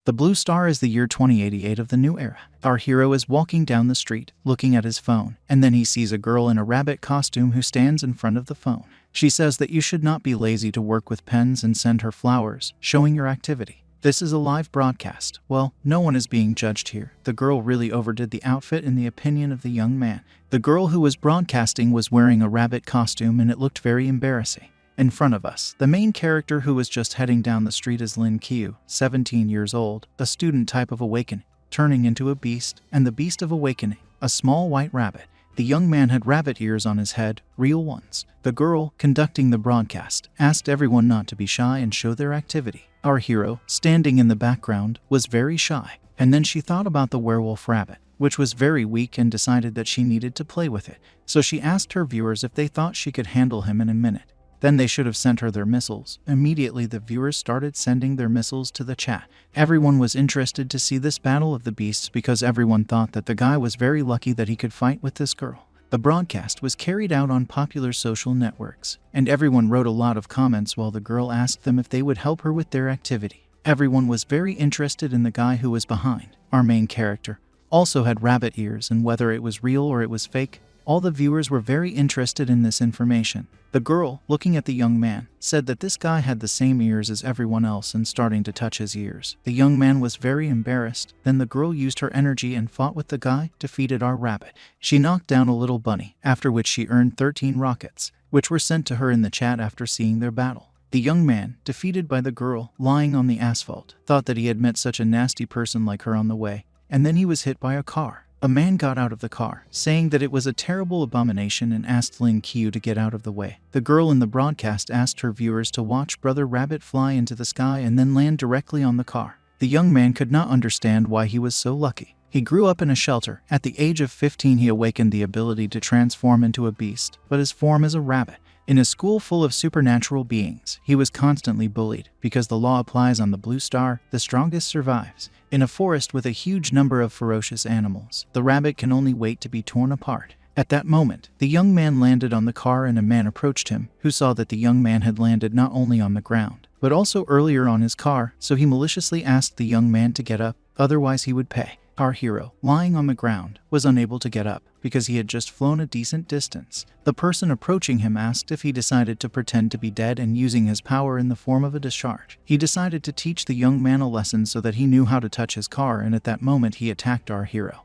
The blue star is the year 2088 of the new era. Our hero is walking down the street, looking at his phone, and then he sees a girl in a rabbit costume who stands in front of the phone. She says that you should not be lazy to work with pens and send her flowers, showing your activity. This is a live broadcast. Well, no one is being judged here. The girl really overdid the outfit in the opinion of the young man. The girl who was broadcasting was wearing a rabbit costume and it looked very embarrassing. In front of us, the main character who was just heading down the street is Lin Qiu, 17 years old, a student type of awakening, turning into a beast, and the beast of awakening, a small white rabbit. The young man had rabbit ears on his head, real ones. The girl, conducting the broadcast, asked everyone not to be shy and show their activity. Our hero, standing in the background, was very shy, and then she thought about the werewolf rabbit, which was very weak, and decided that she needed to play with it. So she asked her viewers if they thought she could handle him in a minute. Then they should have sent her their missiles. Immediately the viewers started sending their missiles to the chat. Everyone was interested to see this battle of the beasts because everyone thought that the guy was very lucky that he could fight with this girl. The broadcast was carried out on popular social networks, and everyone wrote a lot of comments while the girl asked them if they would help her with their activity. Everyone was very interested in the guy who was behind. Our main character also had rabbit ears, and whether it was real or it was fake, all the viewers were very interested in this information. The girl, looking at the young man, said that this guy had the same ears as everyone else and starting to touch his ears. The young man was very embarrassed. Then the girl used her energy and fought with the guy, defeated our rabbit. She knocked down a little bunny, after which she earned 13 rockets, which were sent to her in the chat after seeing their battle. The young man, defeated by the girl, lying on the asphalt, thought that he had met such a nasty person like her on the way, and then he was hit by a car. A man got out of the car, saying that it was a terrible abomination, and asked Lin Qiu to get out of the way. The girl in the broadcast asked her viewers to watch Brother Rabbit fly into the sky and then land directly on the car. The young man could not understand why he was so lucky. He grew up in a shelter. At the age of 15 he awakened the ability to transform into a beast, but his form is a rabbit. In a school full of supernatural beings, he was constantly bullied. Because the law applies on the blue star, the strongest survives. In a forest with a huge number of ferocious animals, the rabbit can only wait to be torn apart. At that moment, the young man landed on the car and a man approached him, who saw that the young man had landed not only on the ground, but also earlier on his car, so he maliciously asked the young man to get up, otherwise he would pay. Our hero, lying on the ground, was unable to get up because he had just flown a decent distance. The person approaching him asked if he decided to pretend to be dead and using his power in the form of a discharge. He decided to teach the young man a lesson so that he knew how to touch his car, and at that moment he attacked our hero,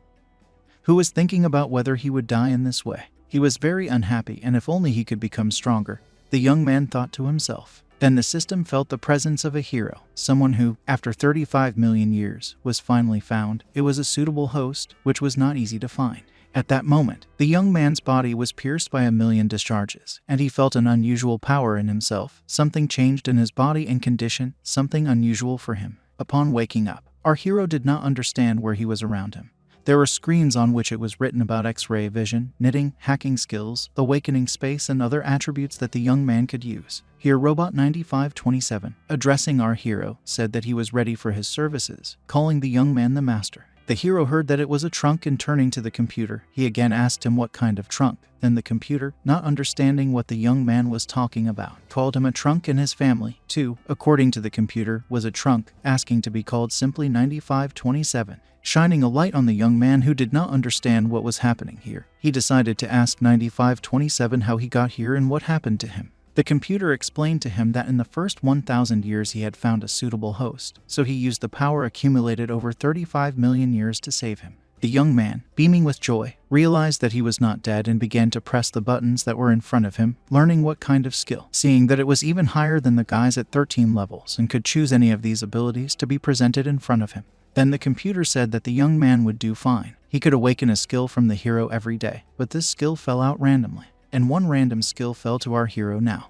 who was thinking about whether he would die in this way. He was very unhappy, and if only he could become stronger, the young man thought to himself. Then the system felt the presence of a hero, someone who, after 35 million years, was finally found. It was a suitable host, which was not easy to find. At that moment, the young man's body was pierced by 1,000,000 discharges, and he felt an unusual power in himself. Something changed in his body and condition, something unusual for him. Upon waking up, our hero did not understand where he was around him. There were screens on which it was written about X-ray vision, knitting, hacking skills, awakening space, and other attributes that the young man could use. Here Robot 9527, addressing our hero, said that he was ready for his services, calling the young man the master. The hero heard that it was a trunk, and turning to the computer, he again asked him what kind of trunk. Then the computer, not understanding what the young man was talking about, called him a trunk, and his family, too, according to the computer, was a trunk, asking to be called simply 9527. Shining a light on the young man who did not understand what was happening here, he decided to ask 9527 how he got here and what happened to him. The computer explained to him that in the first 1,000 years he had found a suitable host, so he used the power accumulated over 35 million years to save him. The young man, beaming with joy, realized that he was not dead and began to press the buttons that were in front of him, learning what kind of skill, seeing that it was even higher than the guys at 13 levels and could choose any of these abilities to be presented in front of him. Then the computer said that the young man would do fine. He could awaken a skill from the hero every day, but this skill fell out randomly, and one random skill fell to our hero now,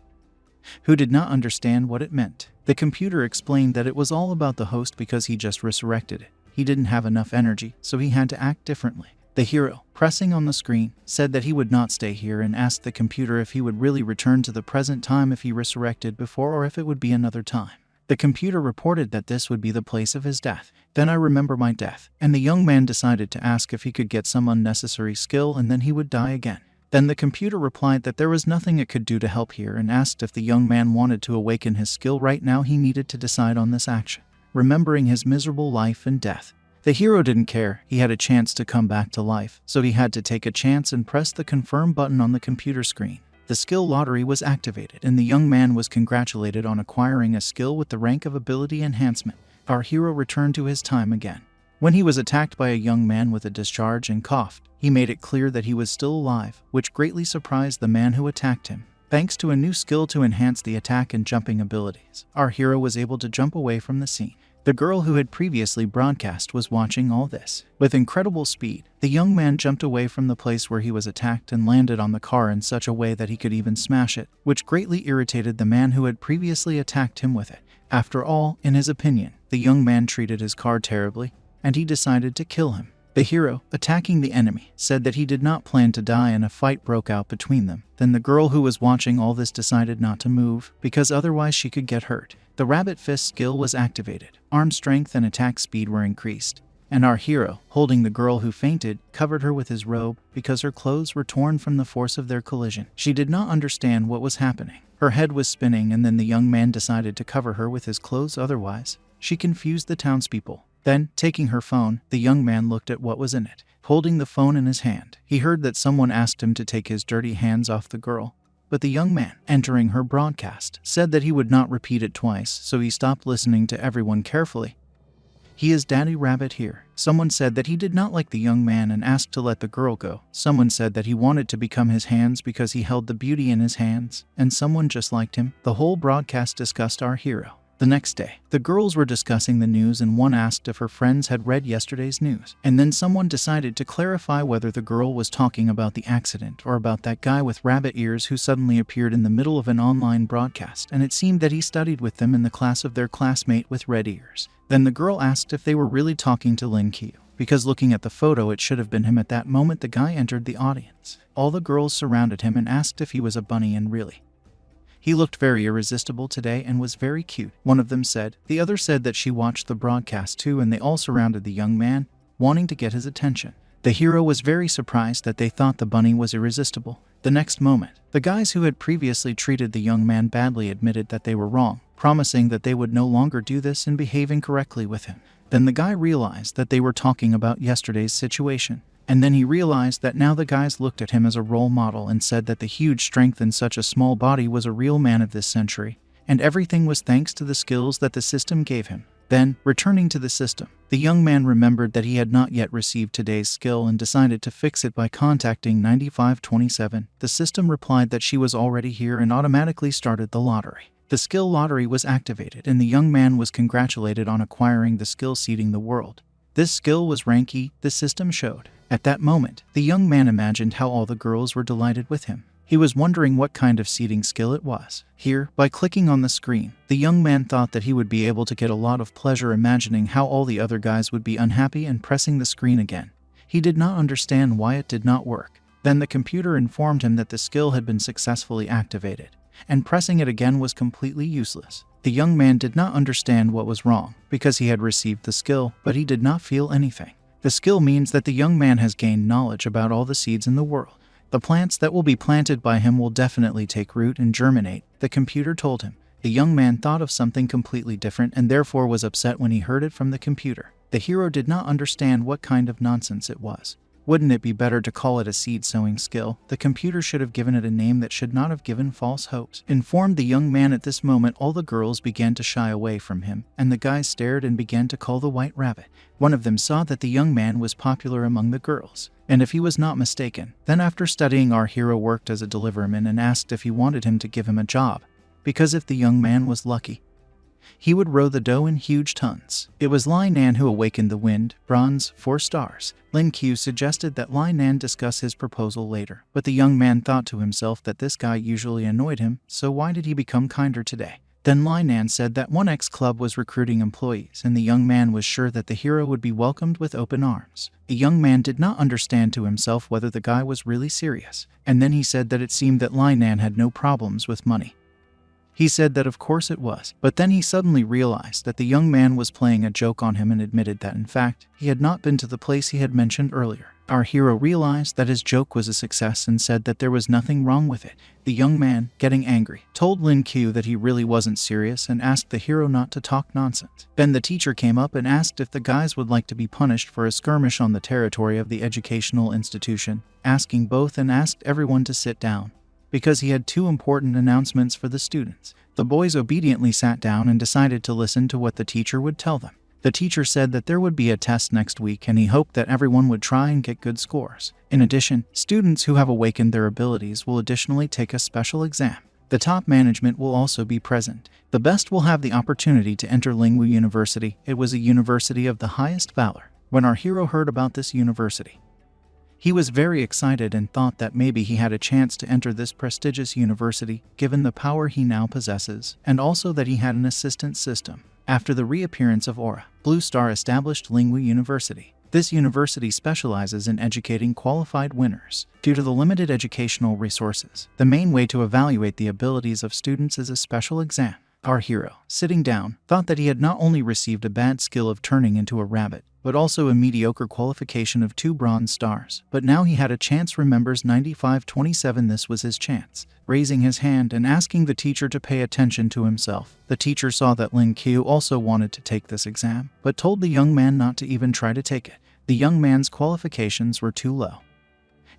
who did not understand what it meant. The computer explained that it was all about the host because he just resurrected it. He didn't have enough energy, so he had to act differently. The hero, pressing on the screen, said that he would not stay here and asked the computer if he would really return to the present time if he resurrected before or if it would be another time. The computer reported that this would be the place of his death. Then I remember my death, and the young man decided to ask if he could get some unnecessary skill and then he would die again. Then the computer replied that there was nothing it could do to help here and asked if the young man wanted to awaken his skill right now. He needed to decide on this action. remembering his miserable life and death. The hero didn't care. He had a chance to come back to life, so he had to take a chance and press the confirm button on the computer screen. The skill lottery was activated, and the young man was congratulated on acquiring a skill with the rank of ability enhancement. Our hero returned to his time again. When he was attacked by a young man with a discharge and coughed, he made it clear that he was still alive, which greatly surprised the man who attacked him. Thanks to a new skill to enhance the attack and jumping abilities, our hero was able to jump away from the scene. The girl who had previously broadcast was watching all this. With incredible speed, the young man jumped away from the place where he was attacked and landed on the car in such a way that he could even smash it, which greatly irritated the man who had previously attacked him with it. After all, in his opinion, the young man treated his car terribly, and he decided to kill him. The hero, attacking the enemy, said that he did not plan to die, and a fight broke out between them. Then the girl who was watching all this decided not to move, because otherwise she could get hurt. The rabbit fist skill was activated. Arm strength and attack speed were increased. And our hero, holding the girl who fainted, covered her with his robe because her clothes were torn from the force of their collision. She did not understand what was happening. Her head was spinning, and then the young man decided to cover her with his clothes, otherwise she confused the townspeople. Then, taking her phone, the young man looked at what was in it. Holding the phone in his hand, he heard that someone asked him to take his dirty hands off the girl. But the young man, entering her broadcast, said that he would not repeat it twice, so he stopped listening to everyone carefully. "He is Daddy Rabbit here." Someone said that he did not like the young man and asked to let the girl go. Someone said that he wanted to become his hands because he held the beauty in his hands, and someone just liked him. The whole broadcast discussed our hero. The next day, the girls were discussing the news, and one asked if her friends had read yesterday's news. And then someone decided to clarify whether the girl was talking about the accident or about that guy with rabbit ears who suddenly appeared in the middle of an online broadcast, and it seemed that he studied with them in the class of their classmate with red ears. Then the girl asked if they were really talking to Lin Qiu, because looking at the photo it should have been him. At that moment the guy entered the audience. All the girls surrounded him and asked if he was a bunny, and really, he looked very irresistible today and was very cute, one of them said. The other said that she watched the broadcast too, and they all surrounded the young man, wanting to get his attention. The hero was very surprised that they thought the bunny was irresistible. The next moment, the guys who had previously treated the young man badly admitted that they were wrong, promising that they would no longer do this and behaving correctly with him. Then the guy realized that they were talking about yesterday's situation. And then he realized that now the guys looked at him as a role model and said that the huge strength in such a small body was a real man of this century, and everything was thanks to the skills that the system gave him. Then, returning to the system, the young man remembered that he had not yet received today's skill and decided to fix it by contacting 9527. The system replied that she was already here and automatically started the lottery. The skill lottery was activated, and the young man was congratulated on acquiring the skill seeding the world. This skill was rank E, the system showed. At that moment, the young man imagined how all the girls were delighted with him. He was wondering what kind of seeding skill it was. Here, by clicking on the screen, the young man thought that he would be able to get a lot of pleasure imagining how all the other guys would be unhappy and pressing the screen again. He did not understand why it did not work. Then the computer informed him that the skill had been successfully activated, and pressing it again was completely useless. The young man did not understand what was wrong, because he had received the skill, but he did not feel anything. The skill means that the young man has gained knowledge about all the seeds in the world. The plants that will be planted by him will definitely take root and germinate, the computer told him. The young man thought of something completely different and therefore was upset when he heard it from the computer. The hero did not understand what kind of nonsense it was. Wouldn't it be better to call it a seed sowing skill? The computer should have given it a name that should not have given false hopes. Informed the young man at this moment, all the girls began to shy away from him, and the guys stared and began to call the white rabbit. One of them saw that the young man was popular among the girls, and if he was not mistaken, then after studying our hero worked as a deliverman and asked if he wanted him to give him a job, because if the young man was lucky, he would row the dough in huge tons. It was Lin Nan who awakened the wind, bronze, 4 stars. Lin Qiu suggested that Lin Nan discuss his proposal later, but the young man thought to himself that this guy usually annoyed him, so why did he become kinder today? Then Lin Nan said that 1X Club was recruiting employees, and the young man was sure that the hero would be welcomed with open arms. The young man did not understand to himself whether the guy was really serious, and then he said that it seemed that Lin Nan had no problems with money. He said that of course it was, but then he suddenly realized that the young man was playing a joke on him and admitted that in fact, he had not been to the place he had mentioned earlier. Our hero realized that his joke was a success and said that there was nothing wrong with it. The young man, getting angry, told Lin Qiu that he really wasn't serious and asked the hero not to talk nonsense. Then the teacher came up and asked if the guys would like to be punished for a skirmish on the territory of the educational institution, asking both and asked everyone to sit down, because he had 2 important announcements for the students. The boys obediently sat down and decided to listen to what the teacher would tell them. The teacher said that there would be a test next week and he hoped that everyone would try and get good scores. In addition, students who have awakened their abilities will additionally take a special exam. The top management will also be present. The best will have the opportunity to enter Lin Qiu University. It was a university of the highest valor. When our hero heard about this university, he was very excited and thought that maybe he had a chance to enter this prestigious university given the power he now possesses, and also that he had an assistant system. After the reappearance of Aura, Blue Star established Lin Qiu University. This university specializes in educating qualified winners. Due to the limited educational resources, the main way to evaluate the abilities of students is a special exam. Our hero, sitting down, thought that he had not only received a bad skill of turning into a rabbit, but also a mediocre qualification of 2 bronze stars. But now he had a chance. Remembers 9527. This was his chance. Raising his hand and asking the teacher to pay attention to himself, the teacher saw that Lin Qiu also wanted to take this exam, but told the young man not to even try to take it. The young man's qualifications were too low,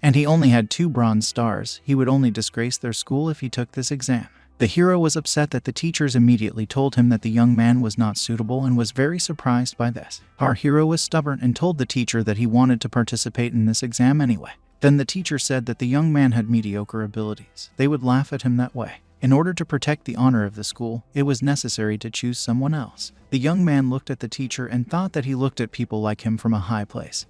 and he only had 2 bronze stars. He would only disgrace their school if he took this exam. The hero was upset that the teachers immediately told him that the young man was not suitable and was very surprised by this. Our hero was stubborn and told the teacher that he wanted to participate in this exam anyway. Then the teacher said that the young man had mediocre abilities. They would laugh at him that way. In order to protect the honor of the school, it was necessary to choose someone else. The young man looked at the teacher and thought that he looked at people like him from a high place.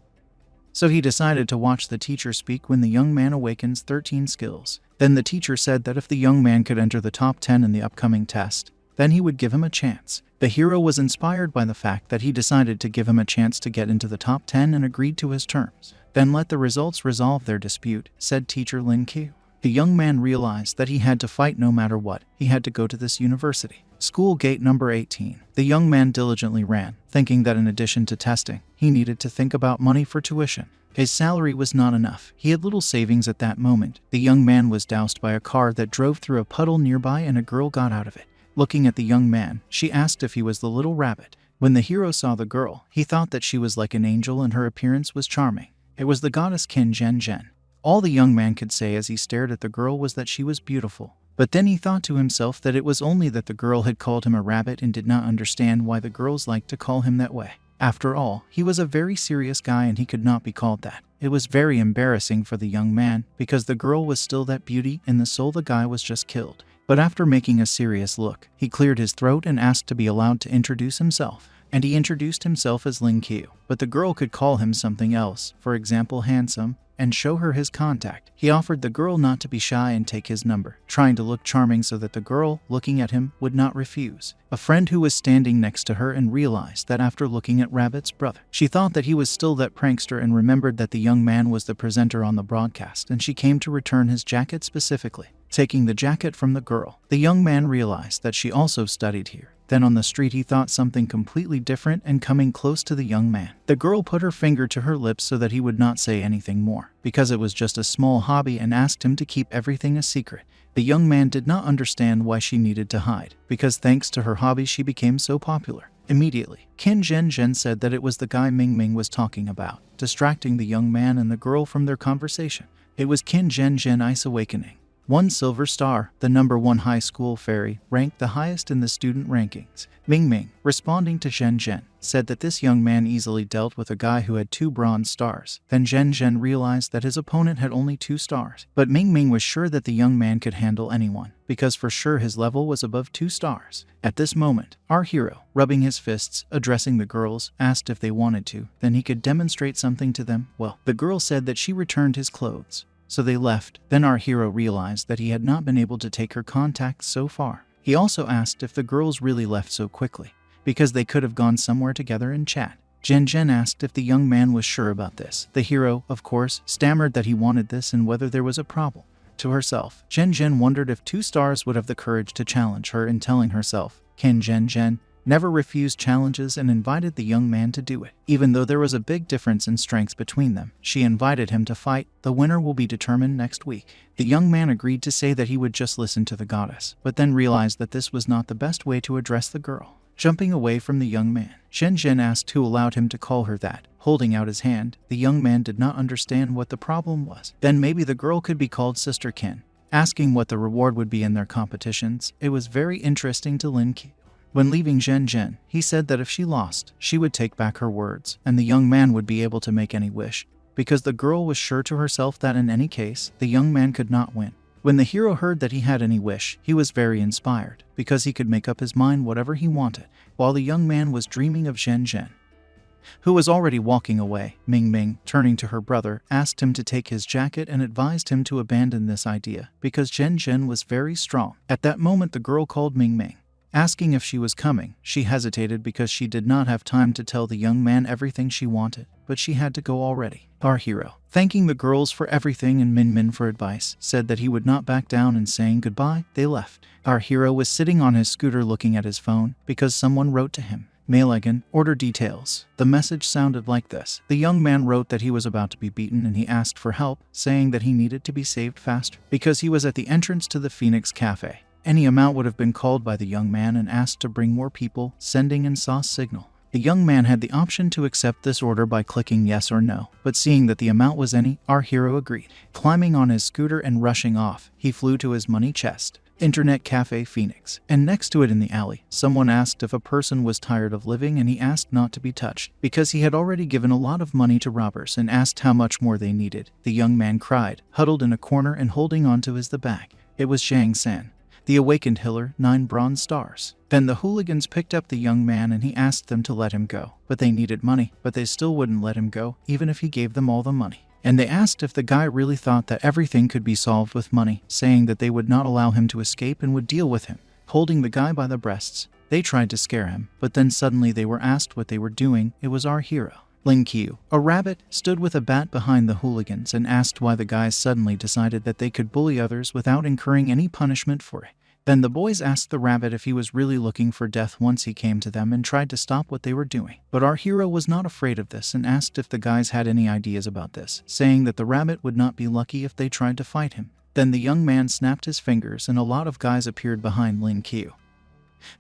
So he decided to watch the teacher speak when the young man awakens 13 skills. Then the teacher said that if the young man could enter the top 10 in the upcoming test, then he would give him a chance. The hero was inspired by the fact that he decided to give him a chance to get into the top 10 and agreed to his terms. Then let the results resolve their dispute, said teacher Lin Qiu. The young man realized that he had to fight no matter what. He had to go to this university. School gate number 18. The young man diligently ran, thinking that in addition to testing, he needed to think about money for tuition. His salary was not enough. He had little savings at that moment. The young man was doused by a car that drove through a puddle nearby and a girl got out of it. Looking at the young man, she asked if he was the little rabbit. When the hero saw the girl, he thought that she was like an angel and her appearance was charming. It was the goddess Qin Zhen Zhen. All the young man could say as he stared at the girl was that she was beautiful. But then he thought to himself that it was only that the girl had called him a rabbit and did not understand why the girls liked to call him that way. After all, he was a very serious guy and he could not be called that. It was very embarrassing for the young man because the girl was still that beauty and the soul the guy was just killed. But after making a serious look, he cleared his throat and asked to be allowed to introduce himself. And he introduced himself as Lin Qiu, but the girl could call him something else, for example handsome, and show her his contact. He offered the girl not to be shy and take his number, trying to look charming so that the girl, looking at him, would not refuse. A friend who was standing next to her and realized that after looking at Rabbit's brother, she thought that he was still that prankster and remembered that the young man was the presenter on the broadcast, and she came to return his jacket specifically. Taking the jacket from the girl, the young man realized that she also studied here. Then on the street he thought something completely different and coming close to the young man. The girl put her finger to her lips so that he would not say anything more, because it was just a small hobby, and asked him to keep everything a secret. The young man did not understand why she needed to hide, because thanks to her hobby she became so popular. Immediately, Qin Zhen Zhen said that it was the guy Ming Ming was talking about, distracting the young man and the girl from their conversation. It was Qin Zhen Zhen Ice Awakening. 1 silver star, the number 1 high school fairy, ranked the highest in the student rankings. Ming Ming, responding to Zhen Zhen, said that this young man easily dealt with a guy who had 2 bronze stars. Then Zhen Zhen realized that his opponent had only 2 stars. But Ming Ming was sure that the young man could handle anyone, because for sure his level was above 2 stars. At this moment, our hero, rubbing his fists, addressing the girls, asked if they wanted to, then he could demonstrate something to them. Well, the girl said that she returned his clothes. So they left. Then our hero realized that he had not been able to take her contacts so far. He also asked if the girls really left so quickly, because they could have gone somewhere together and chat. Zhen Zhen asked if the young man was sure about this. The hero, of course, stammered that he wanted this and whether there was a problem. To herself, Zhen Zhen wondered if 2 stars would have the courage to challenge her, and telling herself, Can Zhen Zhen never refused challenges and invited the young man to do it. Even though there was a big difference in strength between them, she invited him to fight. The winner will be determined next week. The young man agreed to say that he would just listen to the goddess, but then realized that this was not the best way to address the girl. Jumping away from the young man, Zhen Zhen asked who allowed him to call her that. Holding out his hand, the young man did not understand what the problem was. Then maybe the girl could be called Sister Kin. Asking what the reward would be in their competitions, it was very interesting to Lin Qiu. When leaving Zhen Zhen, he said that if she lost, she would take back her words, and the young man would be able to make any wish, because the girl was sure to herself that in any case, the young man could not win. When the hero heard that he had any wish, he was very inspired, because he could make up his mind whatever he wanted. While the young man was dreaming of Zhen Zhen, who was already walking away, Ming Ming, turning to her brother, asked him to take his jacket and advised him to abandon this idea, because Zhen Zhen was very strong. At that moment the girl called Ming Ming, asking if she was coming. She hesitated because she did not have time to tell the young man everything she wanted, but she had to go already. Our hero, thanking the girls for everything and Min Min for advice, said that he would not back down, and saying goodbye, they left. Our hero was sitting on his scooter looking at his phone because someone wrote to him. Mail order details. The message sounded like this. The young man wrote that he was about to be beaten and he asked for help, saying that he needed to be saved faster because he was at the entrance to the Phoenix Cafe. Any amount would have been called by the young man and asked to bring more people, sending in sauce signal. The young man had the option to accept this order by clicking yes or no, but seeing that the amount was any, our hero agreed. Climbing on his scooter and rushing off, he flew to his money chest. Internet Cafe Phoenix, and next to it in the alley, someone asked if a person was tired of living, and he asked not to be touched because he had already given a lot of money to robbers, and asked how much more they needed. The young man cried, huddled in a corner and holding onto his the bag. It was Zhang San, the awakened healer, 9 bronze stars. Then the hooligans picked up the young man and he asked them to let him go, but they needed money, but they still wouldn't let him go, even if he gave them all the money. And they asked if the guy really thought that everything could be solved with money, saying that they would not allow him to escape and would deal with him. Holding the guy by the breasts, they tried to scare him, but then suddenly they were asked what they were doing. It was our hero, Lin Qiu, a rabbit, stood with a bat behind the hooligans and asked why the guys suddenly decided that they could bully others without incurring any punishment for it. Then the boys asked the rabbit if he was really looking for death once he came to them and tried to stop what they were doing. But our hero was not afraid of this and asked if the guys had any ideas about this, saying that the rabbit would not be lucky if they tried to fight him. Then the young man snapped his fingers and a lot of guys appeared behind Lin Qiu,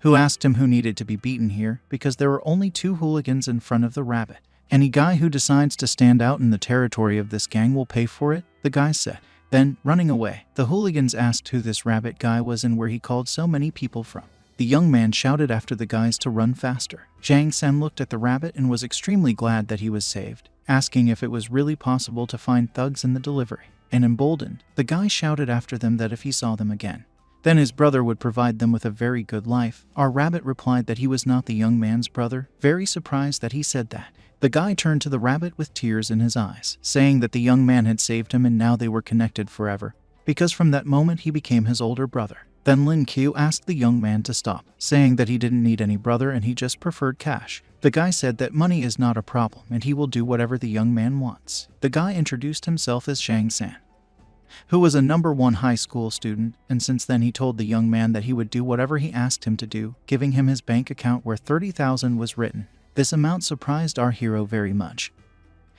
who asked him who needed to be beaten here because there were only 2 hooligans in front of the rabbit. Any guy who decides to stand out in the territory of this gang will pay for it, the guy said. Then, running away, the hooligans asked who this rabbit guy was and where he called so many people from. The young man shouted after the guys to run faster. Zhang San looked at the rabbit and was extremely glad that he was saved, asking if it was really possible to find thugs in the delivery. And emboldened, the guy shouted after them that if he saw them again, then his brother would provide them with a very good life. Our rabbit replied that he was not the young man's brother, very surprised that he said that. The guy turned to the rabbit with tears in his eyes, saying that the young man had saved him and now they were connected forever, because from that moment he became his older brother. Then Lin Qiu asked the young man to stop, saying that he didn't need any brother and he just preferred cash. The guy said that money is not a problem and he will do whatever the young man wants. The guy introduced himself as Zhang San, who was a #1 high school student, and since then he told the young man that he would do whatever he asked him to do, giving him his bank account where 30,000 was written. This amount surprised our hero very much.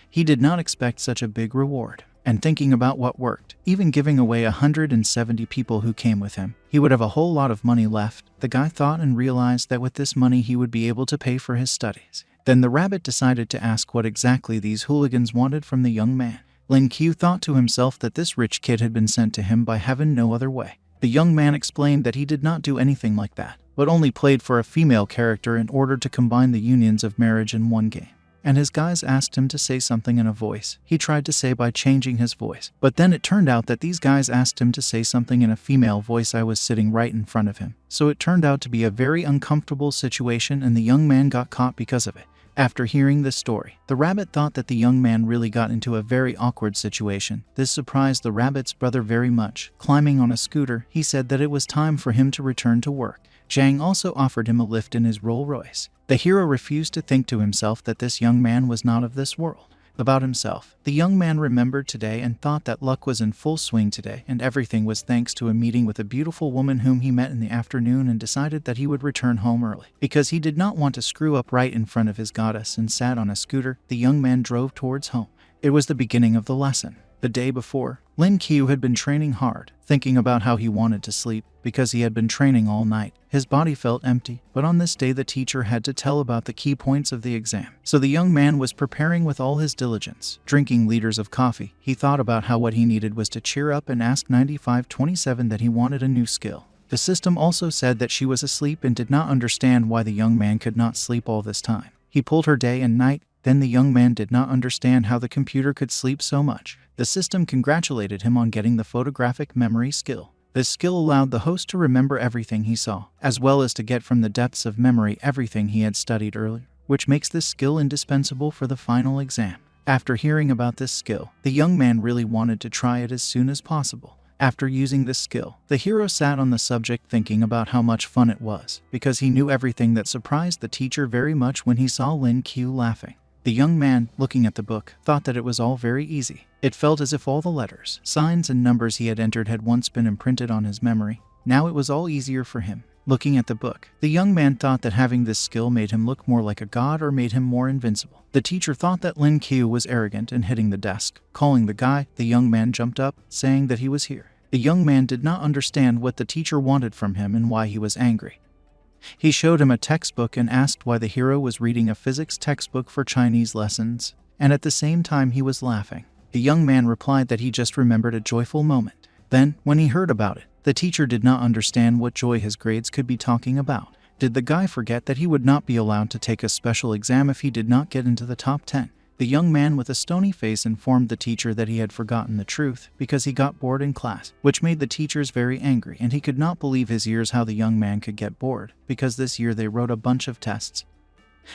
He did not expect such a big reward, and thinking about what worked, even giving away 170 people who came with him, he would have a whole lot of money left. The guy thought and realized that with this money he would be able to pay for his studies. Then the rabbit decided to ask what exactly these hooligans wanted from the young man. Lin Qiu thought to himself that this rich kid had been sent to him by heaven, no other way. The young man explained that he did not do anything like that, but only played for a female character in order to combine the unions of marriage in one game. And his guys asked him to say something in a voice he tried to say by changing his voice. But then it turned out that these guys asked him to say something in a female voice. I was sitting right in front of him. So it turned out to be a very uncomfortable situation and the young man got caught because of it. After hearing this story, the rabbit thought that the young man really got into a very awkward situation. This surprised the rabbit's brother very much. Climbing on a scooter, he said that it was time for him to return to work. Zhang also offered him a lift in his Rolls Royce. The hero refused to think to himself that this young man was not of this world. About himself, the young man remembered today and thought that luck was in full swing today, and everything was thanks to a meeting with a beautiful woman whom he met in the afternoon, and decided that he would return home early because he did not want to screw up right in front of his goddess, and sat on a scooter. The young man drove towards home. It was the beginning of the lesson. The day before, Lin Qiu had been training hard, thinking about how he wanted to sleep because he had been training all night. His body felt empty, but on this day the teacher had to tell about the key points of the exam. So the young man was preparing with all his diligence, drinking liters of coffee. He thought about how what he needed was to cheer up and ask 9527 that he wanted a new skill. The system also said that she was asleep and did not understand why the young man could not sleep all this time. He pulled her day and night. Then the young man did not understand how the computer could sleep so much. The system congratulated him on getting the photographic memory skill. This skill allowed the host to remember everything he saw, as well as to get from the depths of memory everything he had studied earlier, which makes this skill indispensable for the final exam. After hearing about this skill, the young man really wanted to try it as soon as possible. After using this skill, the hero sat on the subject thinking about how much fun it was, because he knew everything. That surprised the teacher very much when he saw Lin Qiu laughing. The young man, looking at the book, thought that it was all very easy. It felt as if all the letters, signs, and numbers he had entered had once been imprinted on his memory. Now it was all easier for him. Looking at the book, the young man thought that having this skill made him look more like a god or made him more invincible. The teacher thought that Lin Qiu was arrogant and hitting the desk. Calling the guy, the young man jumped up, saying that he was here. The young man did not understand what the teacher wanted from him and why he was angry. He showed him a textbook and asked why the hero was reading a physics textbook for Chinese lessons, and at the same time he was laughing. The young man replied that he just remembered a joyful moment. Then, when he heard about it, the teacher did not understand what joy his grades could be talking about. Did the guy forget that he would not be allowed to take a special exam if he did not get into the top 10? The young man with a stony face informed the teacher that he had forgotten the truth because he got bored in class, which made the teachers very angry, and he could not believe his ears how the young man could get bored, because this year they wrote a bunch of tests,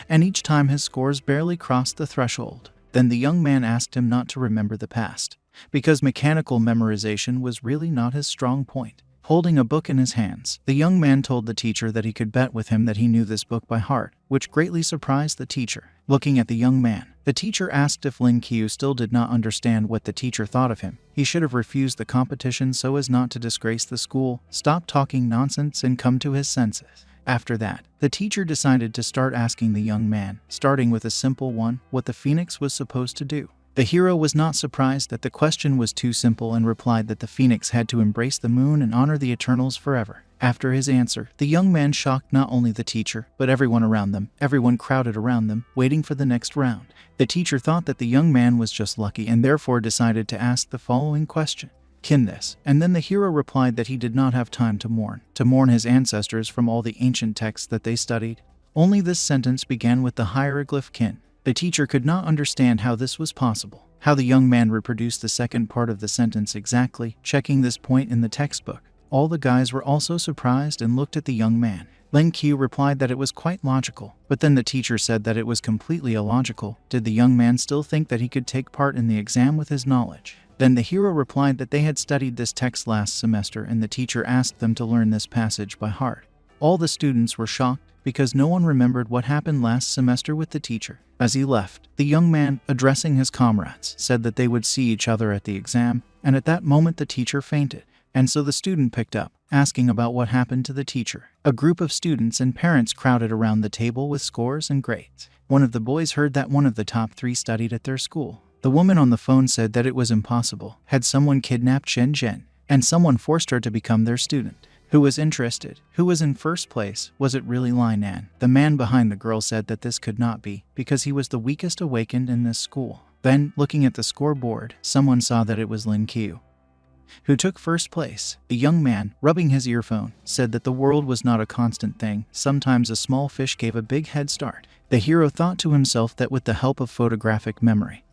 and each time his scores barely crossed the threshold. Then the young man asked him not to remember the past, because mechanical memorization was really not his strong point. Holding a book in his hands, the young man told the teacher that he could bet with him that he knew this book by heart, which greatly surprised the teacher. Looking at the young man, the teacher asked if Lin Qiu still did not understand what the teacher thought of him. He should have refused the competition so as not to disgrace the school, stop talking nonsense, and come to his senses. After that, the teacher decided to start asking the young man, starting with a simple one, what the phoenix was supposed to do. The hero was not surprised that the question was too simple and replied that the phoenix had to embrace the moon and honor the Eternals forever. After his answer, the young man shocked not only the teacher, but everyone around them. Everyone crowded around them, waiting for the next round. The teacher thought that the young man was just lucky and therefore decided to ask the following question. Kin this? And then the hero replied that he did not have time to mourn his ancestors from all the ancient texts that they studied. Only this sentence began with the hieroglyph kin. The teacher could not understand how this was possible, how the young man reproduced the second part of the sentence exactly, checking this point in the textbook. All the guys were also surprised and looked at the young man. Lin Qiu replied that it was quite logical, but then the teacher said that it was completely illogical. Did the young man still think that he could take part in the exam with his knowledge? Then the hero replied that they had studied this text last semester and the teacher asked them to learn this passage by heart. All the students were shocked because no one remembered what happened last semester with the teacher. As he left, the young man, addressing his comrades, said that they would see each other at the exam, and at that moment the teacher fainted. And so the student picked up, asking about what happened to the teacher. A group of students and parents crowded around the table with scores and grades. One of the boys heard that one of the top 3 studied at their school. The woman on the phone said that it was impossible. Had someone kidnapped Shen Zhen, and someone forced her to become their student? Who was interested? Who was in first place? Was it really Lai Nan? The man behind the girl said that this could not be, because he was the weakest awakened in this school. Then, looking at the scoreboard, someone saw that it was Lin Qiu, who took first place. The young man, rubbing his earphone, said that the world was not a constant thing. Sometimes a small fish gave a big head start. The hero thought to himself that with the help of photographic memory,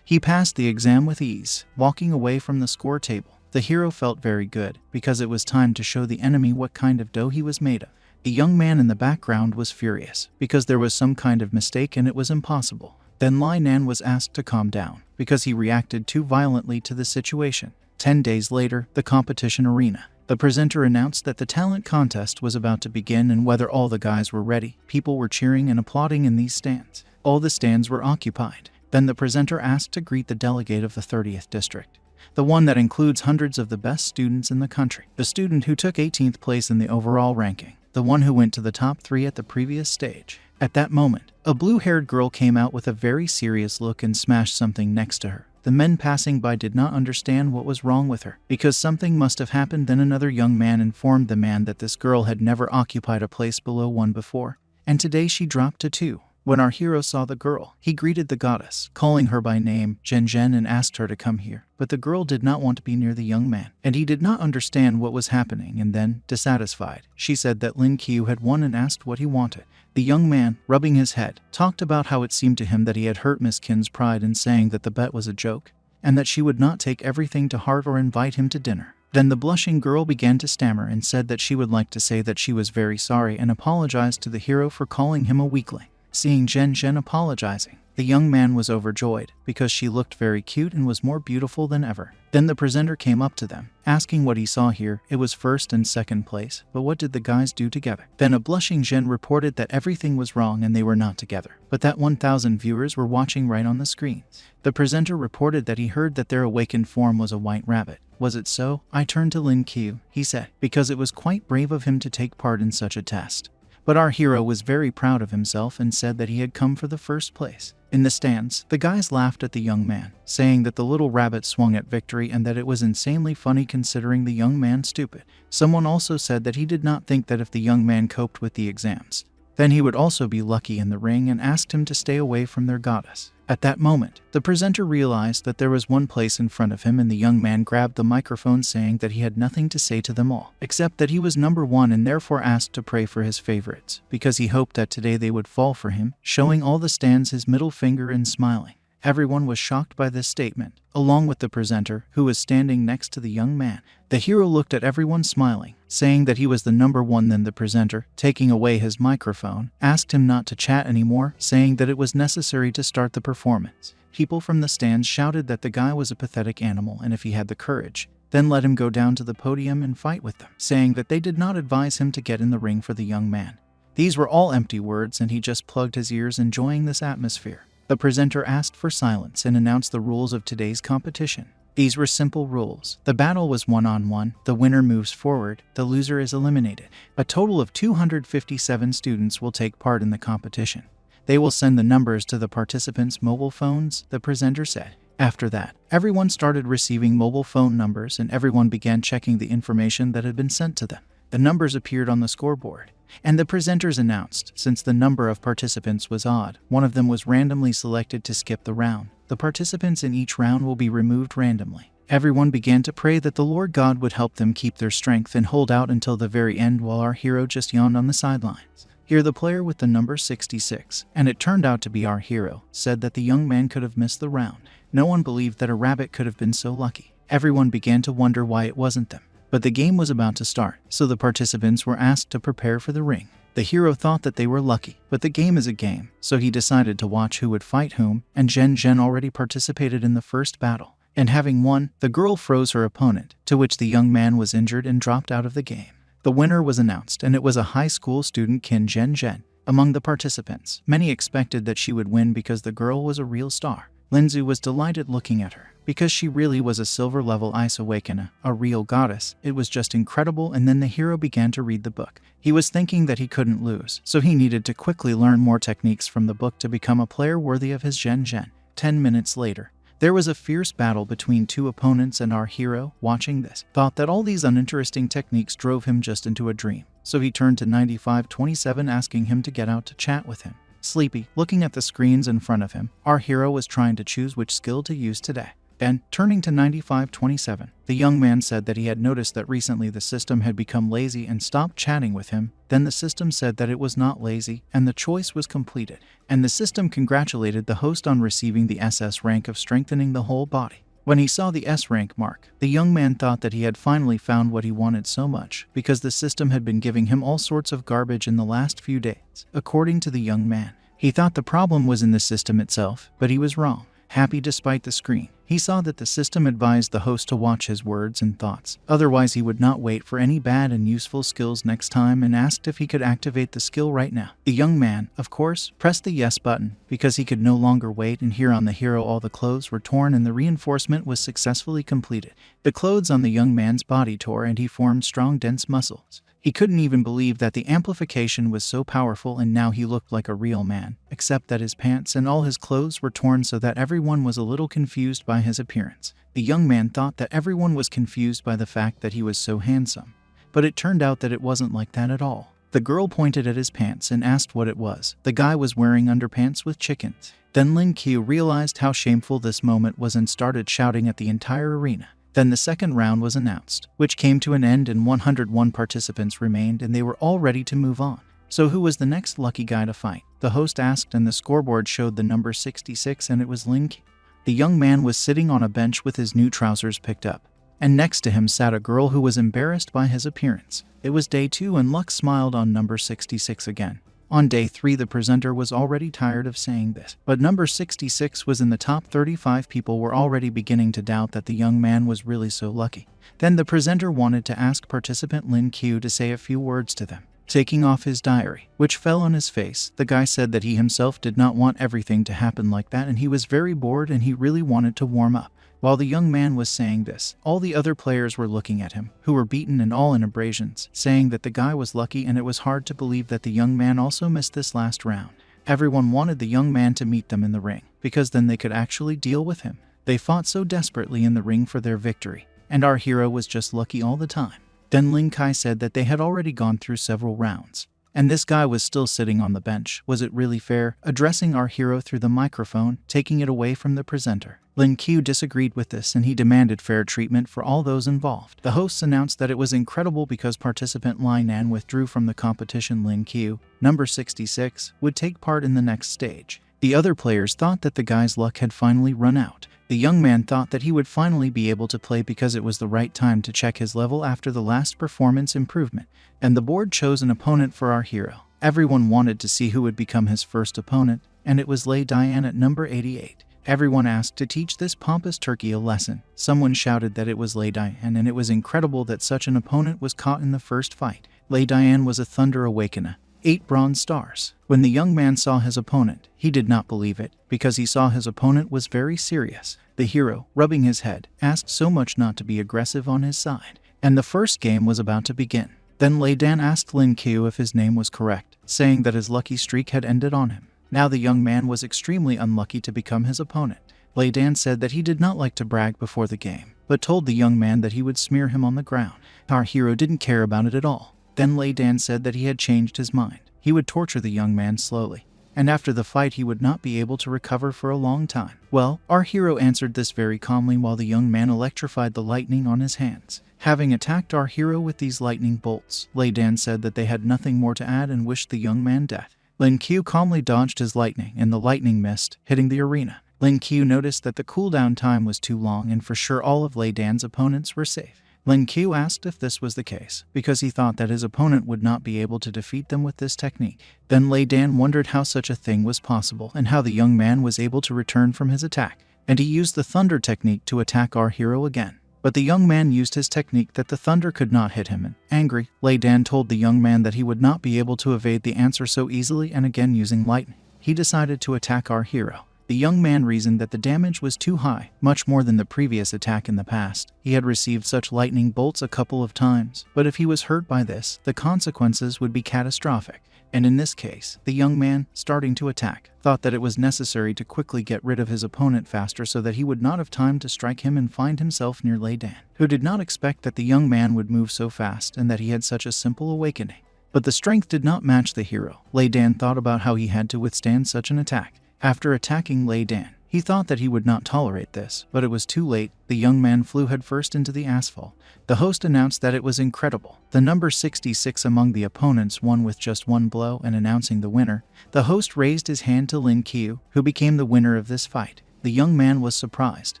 he passed the exam with ease. Walking away from the score table, the hero felt very good, because it was time to show the enemy what kind of dough he was made of. The young man in the background was furious, because there was some kind of mistake and it was impossible. Then Lai Nan was asked to calm down, because he reacted too violently to the situation. 10 days later, the competition arena. The presenter announced that the talent contest was about to begin and whether all the guys were ready. People were cheering and applauding in these stands. All the stands were occupied. Then the presenter asked to greet the delegate of the 30th district, the one that includes hundreds of the best students in the country, the student who took 18th place in the overall ranking, the one who went to the top 3 at the previous stage. At that moment, a blue-haired girl came out with a very serious look and smashed something next to her. The men passing by did not understand what was wrong with her, because something must have happened. Then another young man informed the man that this girl had never occupied a place below 1 before, and today she dropped to 2. When our hero saw the girl, he greeted the goddess, calling her by name, Zhen Zhen, and asked her to come here. But the girl did not want to be near the young man, and he did not understand what was happening. And then, dissatisfied, she said that Lin Qiu had won and asked what he wanted. The young man, rubbing his head, talked about how it seemed to him that he had hurt Miss Qin's pride in saying that the bet was a joke, and that she would not take everything to heart or invite him to dinner. Then the blushing girl began to stammer and said that she would like to say that she was very sorry and apologized to the hero for calling him a weakling. Seeing Zhen Zhen apologizing, the young man was overjoyed because she looked very cute and was more beautiful than ever. Then the presenter came up to them, asking what he saw here. It was 1st and 2nd place, but what did the guys do together? Then a blushing Zhen reported that everything was wrong and they were not together, but that 1,000 viewers were watching right on the screens. The presenter reported that he heard that their awakened form was a white rabbit. Was it so? I turned to Lin Qiu, he said, because it was quite brave of him to take part in such a test. But our hero was very proud of himself and said that he had come for the 1st place. In the stands, the guys laughed at the young man, saying that the little rabbit swung at victory and that it was insanely funny considering the young man stupid. Someone also said that he did not think that if the young man coped with the exams, then he would also be lucky in the ring, and asked him to stay away from their goddess. At that moment, the presenter realized that there was one place in front of him, and the young man grabbed the microphone saying that he had nothing to say to them all, except that he was number 1 and therefore asked to pray for his favorites, because he hoped that today they would fall for him, showing all the stands his middle finger and smiling. Everyone was shocked by this statement, along with the presenter, who was standing next to the young man. The hero looked at everyone smiling, saying that he was the number 1. Then the presenter, taking away his microphone, asked him not to chat anymore, saying that it was necessary to start the performance. People from the stands shouted that the guy was a pathetic animal, and if he had the courage, then let him go down to the podium and fight with them, saying that they did not advise him to get in the ring for the young man. These were all empty words, and he just plugged his ears, enjoying this atmosphere. The presenter asked for silence and announced the rules of today's competition. These were simple rules. The battle was 1-on-1. The winner moves forward. The loser is eliminated. A total of 257 students will take part in the competition. They will send the numbers to the participants' mobile phones, the presenter said. After that, everyone started receiving mobile phone numbers, and everyone began checking the information that had been sent to them. The numbers appeared on the scoreboard, and the presenters announced, since the number of participants was odd, one of them was randomly selected to skip the round. The participants in each round will be removed randomly. Everyone began to pray that the Lord God would help them keep their strength and hold out until the very end, while our hero just yawned on the sidelines. Here the player with the number 66, and it turned out to be our hero, said that the young man could have missed the round. No one believed that a rabbit could have been so lucky. Everyone began to wonder why it wasn't them. But the game was about to start, so the participants were asked to prepare for the ring. The hero thought that they were lucky, but the game is a game, so he decided to watch who would fight whom, and Zhen Zhen already participated in the first battle. And having won, the girl froze her opponent, to which the young man was injured and dropped out of the game. The winner was announced, and it was a high school student, Qin Zhen Zhen. Among the participants, many expected that she would win because the girl was a real star. Lin Qiu was delighted looking at her, because she really was a silver-level ice awakener, a real goddess. It was just incredible. And then the hero began to read the book. He was thinking that he couldn't lose, so he needed to quickly learn more techniques from the book to become a player worthy of his Zhen Zhen. 10 minutes later, there was a fierce battle between 2 opponents, and our hero, watching this, thought that all these uninteresting techniques drove him just into a dream. So he turned to 9527, asking him to get out to chat with him. Sleepy, looking at the screens in front of him, our hero was trying to choose which skill to use today. Then, turning to 9527, the young man said that he had noticed that recently the system had become lazy and stopped chatting with him. Then the system said that it was not lazy, and the choice was completed. And the system congratulated the host on receiving the SS rank of strengthening the whole body. When he saw the S rank mark, the young man thought that he had finally found what he wanted so much, because the system had been giving him all sorts of garbage in the last few days. According to the young man, he thought the problem was in the system itself, but he was wrong. Happy despite the screen, He saw that the system advised the host to watch his words and thoughts, otherwise he would not wait for any bad and useful skills next time, and asked if he could activate the skill right now. The young man, of course, pressed the yes button because he could no longer wait, and here on the hero all the clothes were torn and the reinforcement was successfully completed. The clothes on the young man's body tore and he formed strong dense muscles. He couldn't even believe that the amplification was so powerful, and now he looked like a real man, except that his pants and all his clothes were torn so that everyone was a little confused by his appearance. The young man thought that everyone was confused by the fact that he was so handsome, but it turned out that it wasn't like that at all. The girl pointed at his pants and asked what it was. The guy was wearing underpants with chickens. Then Lin Qiu realized how shameful this moment was and started shouting at the entire arena. Then the second round was announced, which came to an end and 101 participants remained and they were all ready to move on. So who was the next lucky guy to fight? The host asked, and the scoreboard showed the number 66 and it was Lin Qiu. The young man was sitting on a bench with his new trousers picked up, and next to him sat a girl who was embarrassed by his appearance. It was day 2 and luck smiled on number 66 again. On day 3, the presenter was already tired of saying this, but number 66 was in the top 35. People were already beginning to doubt that the young man was really so lucky. Then the presenter wanted to ask participant Lin Qiu to say a few words to them. Taking off his diary, which fell on his face, the guy said that he himself did not want everything to happen like that, and he was very bored and he really wanted to warm up. While the young man was saying this, all the other players were looking at him, who were beaten and all in abrasions, saying that the guy was lucky, and it was hard to believe that the young man also missed this last round. Everyone wanted the young man to meet them in the ring, because then they could actually deal with him. They fought so desperately in the ring for their victory, and our hero was just lucky all the time. Then Lin Qiu said that they had already gone through several rounds, and this guy was still sitting on the bench. Was it really fair? Addressing our hero through the microphone, taking it away from the presenter. Lin Qiu disagreed with this and he demanded fair treatment for all those involved. The hosts announced that it was incredible because participant Lai Nan withdrew from the competition. Lin Qiu, number 66, would take part in the next stage. The other players thought that the guy's luck had finally run out. The young man thought that he would finally be able to play because it was the right time to check his level after the last performance improvement, and the board chose an opponent for our hero. Everyone wanted to see who would become his first opponent, and it was Lei Dian at number 88. Everyone asked to teach this pompous turkey a lesson. Someone shouted that it was Lei Dian, and it was incredible that such an opponent was caught in the first fight. Lei Dian was a Thunder Awakener, 8 bronze stars. When the young man saw his opponent, he did not believe it, because he saw his opponent was very serious. The hero, rubbing his head, asked so much not to be aggressive on his side, and the first game was about to begin. Then Lei Dan asked Lin Qiu if his name was correct, saying that his lucky streak had ended on him. Now the young man was extremely unlucky to become his opponent. Lei Dan said that he did not like to brag before the game, but told the young man that he would smear him on the ground. Our hero didn't care about it at all. Then Lei Dan said that he had changed his mind. He would torture the young man slowly, and after the fight he would not be able to recover for a long time. Well, our hero answered this very calmly while the young man electrified the lightning on his hands. Having attacked our hero with these lightning bolts, Lei Dan said that they had nothing more to add and wished the young man death. Lin Qiu calmly dodged his lightning, and the lightning missed, hitting the arena. Lin Qiu noticed that the cooldown time was too long, and for sure all of Lei Dan's opponents were safe. Lin Qiu asked if this was the case, because he thought that his opponent would not be able to defeat them with this technique. Then Lei Dan wondered how such a thing was possible and how the young man was able to return from his attack, and he used the thunder technique to attack our hero again. But the young man used his technique that the thunder could not hit him, and, angry, Lei Dan told the young man that he would not be able to evade the answer so easily, and again using lightning, he decided to attack our hero. The young man reasoned that the damage was too high, much more than the previous attack in the past. He had received such lightning bolts a couple of times, but if he was hurt by this, the consequences would be catastrophic. And in this case, the young man, starting to attack, thought that it was necessary to quickly get rid of his opponent faster so that he would not have time to strike him and find himself near Lei Dan, who did not expect that the young man would move so fast and that he had such a simple awakening. But the strength did not match the hero. Lei Dan thought about how he had to withstand such an attack. After attacking Lei Dan, he thought that he would not tolerate this, but it was too late. The young man flew headfirst into the asphalt. The host announced that it was incredible. The number 66 among the opponents won with just one blow, and announcing the winner, the host raised his hand to Lin Qiu, who became the winner of this fight. The young man was surprised.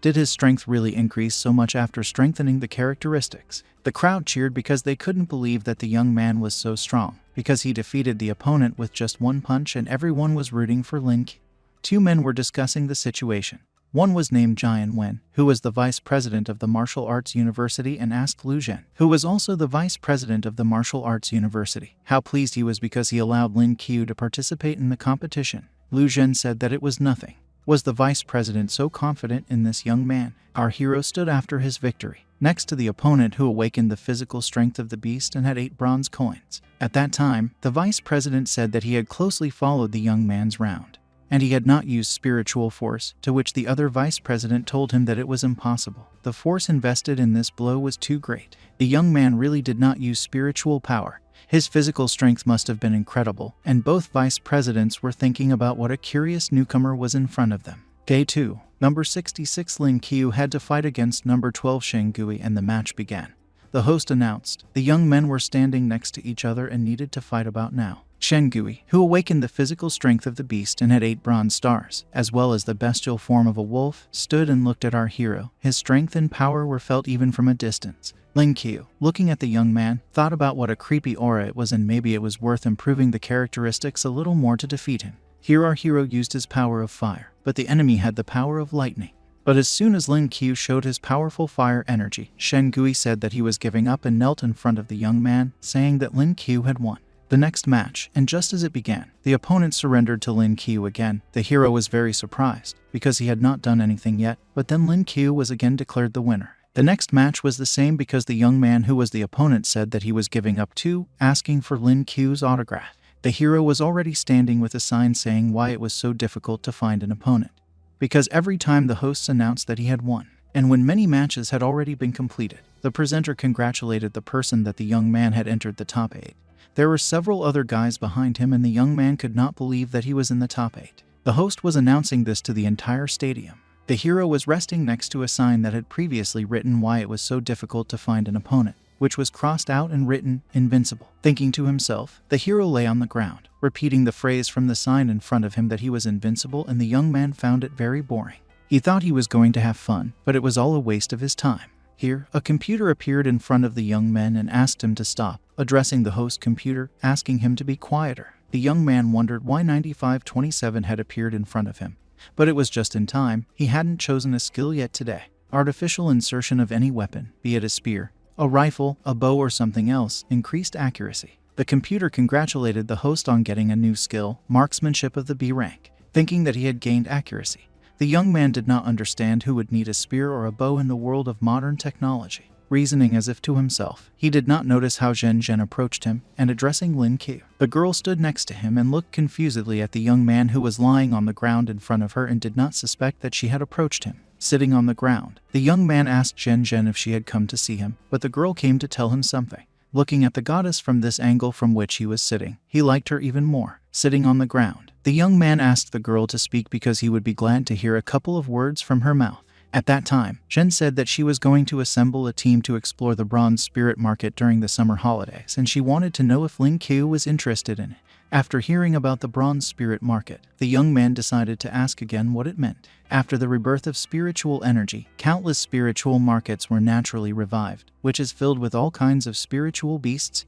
Did his strength really increase so much after strengthening the characteristics? The crowd cheered because they couldn't believe that the young man was so strong, because he defeated the opponent with just one punch, and everyone was rooting for Lin Qiu. Two men were discussing the situation. One was named Jian Wen, who was the vice president of the martial arts university, and asked Lu Zhen, who was also the vice president of the martial arts university, how pleased he was because he allowed Lin Qiu to participate in the competition. Lu Zhen said that it was nothing. Was the vice president so confident in this young man? Our hero stood after his victory, next to the opponent who awakened the physical strength of the beast and had 8 bronze coins. At that time, the vice president said that he had closely followed the young man's round, and he had not used spiritual force, to which the other vice president told him that it was impossible. The force invested in this blow was too great. The young man really did not use spiritual power. His physical strength must have been incredible, and both vice presidents were thinking about what a curious newcomer was in front of them. Day 2. Number 66 Lin Qiu had to fight against number 12 Shen Gui, and the match began. The host announced the young men were standing next to each other and needed to fight about now. Shen Gui, who awakened the physical strength of the beast and had 8 bronze stars, as well as the bestial form of a wolf, stood and looked at our hero. His strength and power were felt even from a distance. Lin Qiu, looking at the young man, thought about what a creepy aura it was, and maybe it was worth improving the characteristics a little more to defeat him. Here our hero used his power of fire, but the enemy had the power of lightning. But as soon as Lin Qiu showed his powerful fire energy, Shen Gui said that he was giving up and knelt in front of the young man, saying that Lin Qiu had won the next match, and just as it began, the opponent surrendered to Lin Qiu again. The hero was very surprised, because he had not done anything yet, but then Lin Qiu was again declared the winner. The next match was the same because the young man who was the opponent said that he was giving up too, asking for Lin Qiu's autograph. The hero was already standing with a sign saying why it was so difficult to find an opponent. Because every time the hosts announced that he had won, and when many matches had already been completed, the presenter congratulated the person that the young man had entered the top 8. There were several other guys behind him, and the young man could not believe that he was in the top 8. The host was announcing this to the entire stadium. The hero was resting next to a sign that had previously written why it was so difficult to find an opponent, which was crossed out and written, invincible. Thinking to himself, the hero lay on the ground, repeating the phrase from the sign in front of him that he was invincible, and the young man found it very boring. He thought he was going to have fun, but it was all a waste of his time. Here, a computer appeared in front of the young man and asked him to stop, addressing the host computer, asking him to be quieter. The young man wondered why 9527 had appeared in front of him. But it was just in time. He hadn't chosen a skill yet today. Artificial insertion of any weapon, be it a spear, a rifle, a bow, or something else, increased accuracy. The computer congratulated the host on getting a new skill, marksmanship of the B rank, thinking that he had gained accuracy. The young man did not understand who would need a spear or a bow in the world of modern technology. Reasoning as if to himself, he did not notice how Zhen Zhen approached him, and addressing Lin Qiu. The girl stood next to him and looked confusedly at the young man who was lying on the ground in front of her and did not suspect that she had approached him. Sitting on the ground, the young man asked Zhen Zhen if she had come to see him, but the girl came to tell him something. Looking at the goddess from this angle from which he was sitting, he liked her even more. Sitting on the ground, the young man asked the girl to speak because he would be glad to hear a couple of words from her mouth. At that time, Zhen said that she was going to assemble a team to explore the bronze spirit market during the summer holidays, and she wanted to know if Lin Qiu was interested in it. After hearing about the bronze spirit market, the young man decided to ask again what it meant. After the rebirth of spiritual energy, countless spiritual markets were naturally revived, which is filled with all kinds of spiritual beasts